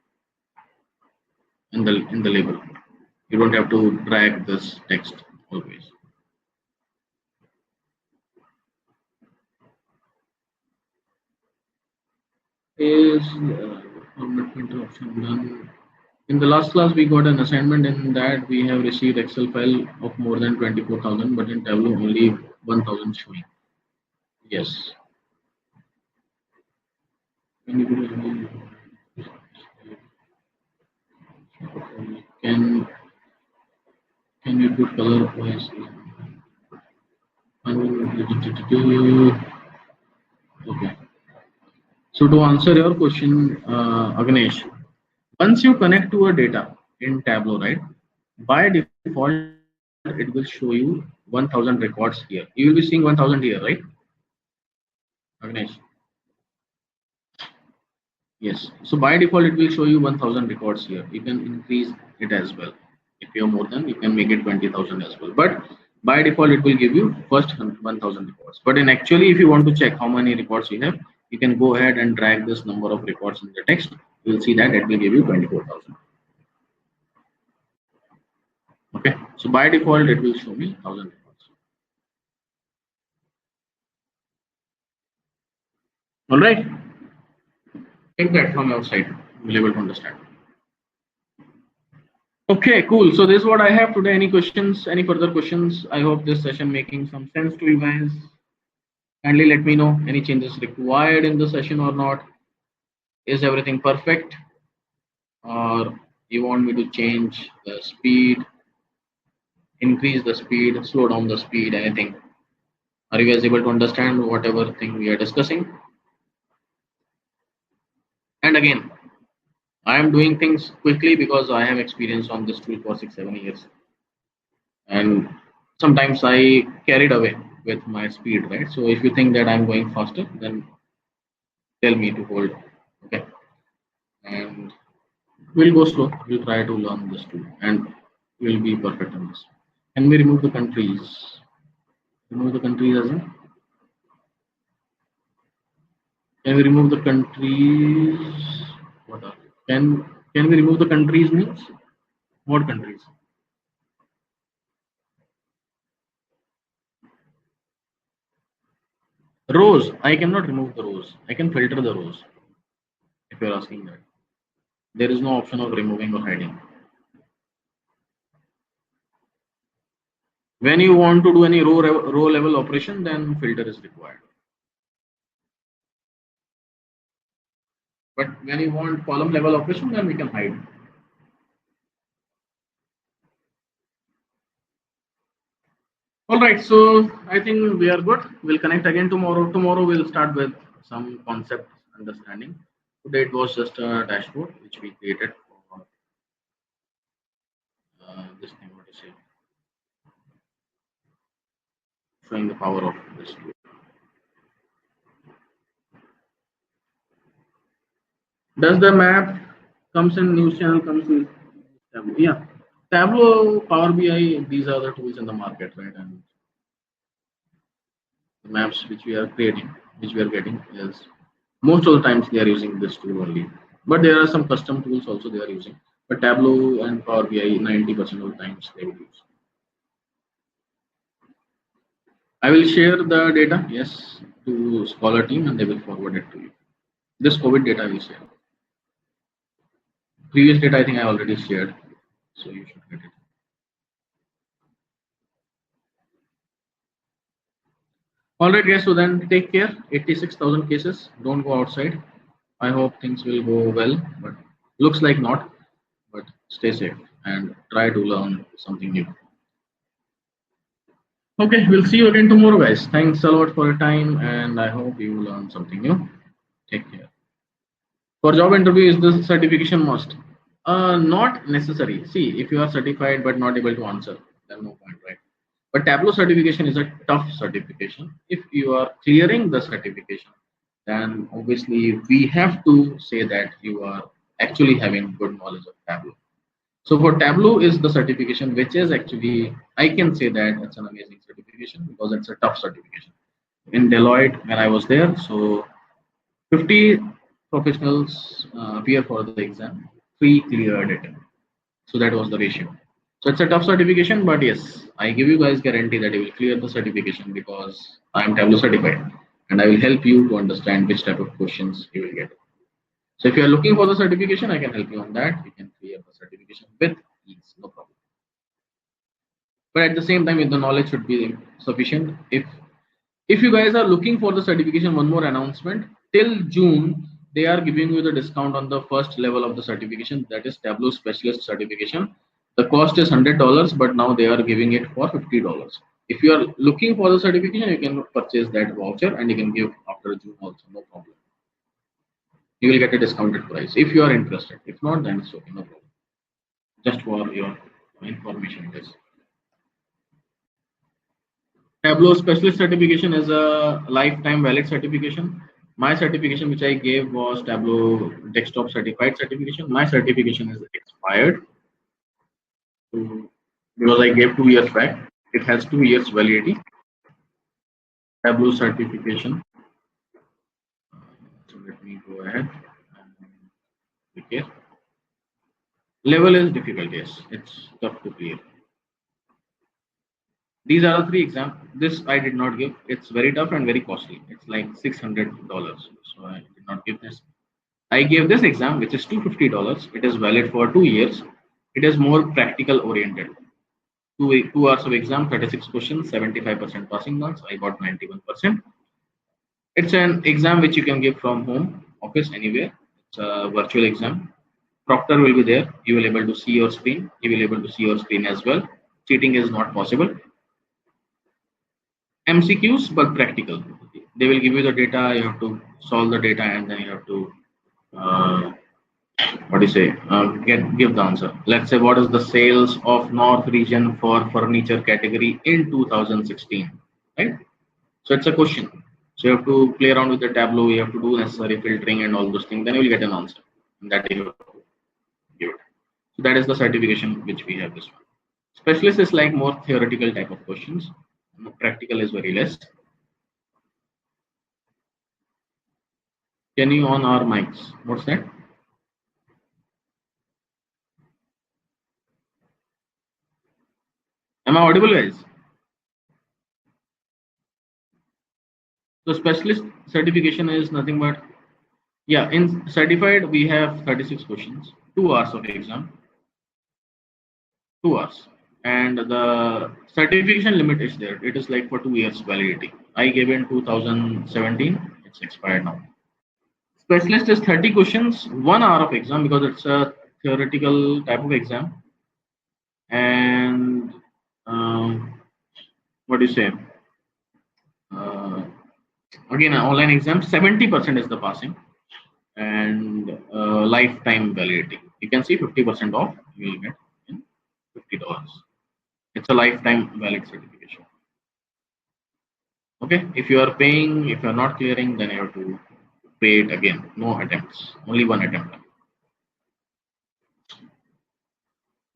in the label. You don't have to drag this text always. Is format printer option done? In the last class, we got an assignment in that we have received Excel file of more than 24,000, but in Tableau only 1,000 showing. Yes. Can can you put color wise? Okay. So to answer your question, Agnesh, once you connect to a data in Tableau, right? By default, it will show you 1,000 records here. You will be seeing 1,000 here, right, Agnesh? Yes. So by default, it will show you 1,000 records here. You can increase it as well. If you have more than, you can make it 20,000 as well. But by default, it will give you first 1,000 records. But in actually, if you want to check how many records you have, you can go ahead and drag this number of records in the text. You will see that it will give you 24,000. Okay. So by default, it will show me 1,000 records. All right. Take that from your side. You'll be able to understand. Okay, cool. So this is what I have today. Any questions? Any further questions? I hope this session making some sense to you guys. Kindly let me know any changes required in the session or not. Is everything perfect? Or you want me to change the speed, increase the speed, slow down the speed, anything? Are you guys able to understand whatever thing we are discussing? And again, I am doing things quickly because I have experience on this tool for 6 7 years. And sometimes I carried away with my speed, right? So if you think that I'm going faster, then tell me to hold. Okay, and we'll go slow. We'll try to learn this too, and we'll be perfect on this. Can we remove the countries? Remove the countries as in? Can we remove the countries? What are can we remove the countries means? What countries? Rows. I cannot remove the rows. I can filter the rows. If you're asking that, there is no option of removing or hiding. When you want to do any row level operation, then filter is required. But when you want column level operation, then we can hide. All right, so I think we are good. We'll connect again tomorrow. Tomorrow we'll start with some concept understanding. Today it was just a dashboard which we created for this thing, what to say, showing the power of this tool. Does the map comes in news channel comes in Tableau? Yeah, Tableau, Power BI. These are the tools in the market, right? And the maps which we are creating, which we are getting, is most of the times they are using this tool only. But there are some custom tools also they are using. But Tableau and Power BI, 90% of the times they will use. I will share the data, yes, to Scholar team and they will forward it to you. This COVID data I will share. Previous data I think I already shared, so you should get it. All right, guys. So then take care. 86,000 cases. Don't go outside. I hope things will go well, but looks like not. But stay safe and try to learn something new. Okay, we'll see you again tomorrow, guys. Thanks a lot for your time, and I hope you learn something new. Take care. For job interview, is this certification must? Not necessary. See, if you are certified but not able to answer, then no point, right? But Tableau certification is a tough certification. If you are clearing the certification, then obviously we have to say that you are actually having good knowledge of Tableau. So for Tableau is the certification, which is actually, I can say that it's an amazing certification because it's a tough certification. In Deloitte, when I was there, so 50 professionals appear for the exam, 3 cleared it. So that was the ratio. So it's a tough certification, but yes, I give you guys guarantee that you will clear the certification because I am Tableau certified and I will help you to understand which type of questions you will get. So if you are looking for the certification, I can help you on that. You can clear the certification with ease, no problem. But at the same time, the knowledge should be sufficient. If you guys are looking for the certification, one more announcement. Till June, they are giving you the discount on the first level of the certification, that is Tableau Specialist certification. The cost is $100, but now they are giving it for $50. If you are looking for the certification, you can purchase that voucher and you can give after June also, no problem. You will get a discounted price if you are interested. If not, then it's okay, no problem. Just for your information, it is. Tableau Specialist certification is a lifetime valid certification. My certification, which I gave, was Tableau Desktop Certified certification. My certification is expired because I gave 2 years back. It has 2 years validity. Tableau certification. So let me go ahead and click here. Level is difficult, yes. It's tough to clear. These are the 3 exams. This I did not give. It's very tough and very costly. It's like $600. So I did not give this. I gave this exam, which is $250. It is valid for 2 years. It is more practical oriented. 2 hours of exam, 36 questions, 75% passing marks. I got 91%. It's an exam which you can give from home, office, anywhere. It's a virtual exam. Proctor will be there. You will able to see your screen. You will able to see your screen as well. Cheating is not possible. MCQs, but practical. They will give you the data. You have to solve the data, and then you have to uh, what do you say give the answer. Let's say, what is the sales of north region for furniture category in 2016, right? So it's a question, so you have to play around with the Tableau, you have to do necessary filtering and all those things, then you will get an answer, and that you have to give it. So that is the certification which we have. This one specialist is like more theoretical type of questions, practical is very less. Can you on our mics? What's that? Am I audible, guys? So specialist certification is nothing but, yeah, in certified we have 36 questions, 2 hours of exam, 2 hours. And the certification limit is there. It is like for 2 years validity. I gave in 2017, it's expired now. Specialist is 30 questions, 1 hour of exam because it's a theoretical type of exam. And what do you say? Uh, Again, an online exam, 70% is the passing and lifetime validity. You can see 50% off you will get in $50. It's a lifetime valid certification. Okay, if you are paying, if you are not clearing, then you have to create again. No attempts, only one attempt.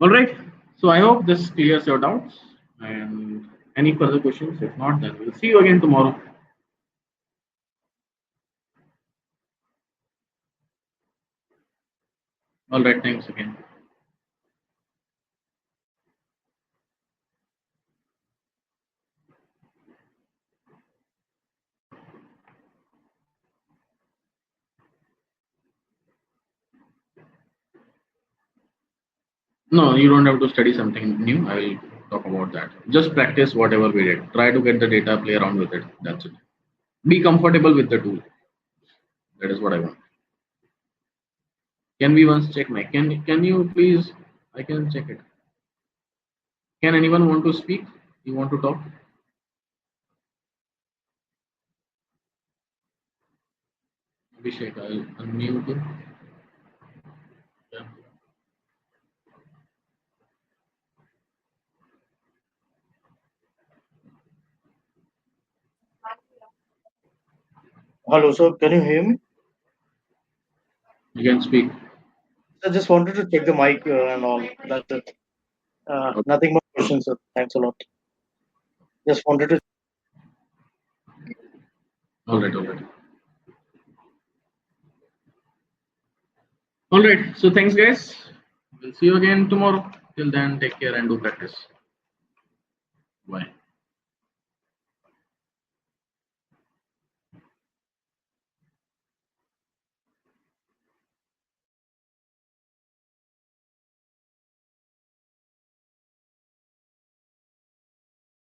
All right. So I hope this clears your doubts. And any further questions? If not, then we'll see you again tomorrow. All right. Thanks again. No, you don't have to study something new. I will talk about that. Just practice whatever we did. Try to get the data, play around with it. That's it. Be comfortable with the tool. That is what I want. Can we once check my? Can you please? I can check it. Can anyone want to speak? You want to talk? Abhishek, I'll unmute you. Yeah. Hello, sir. Can you hear me? You can speak. I just wanted to check the mic and all. That's it. Nothing more questions, sir. Thanks a lot. Just wanted to. All right. All right. All right. So thanks, guys. We'll see you again tomorrow. Till then, take care and do practice. Bye.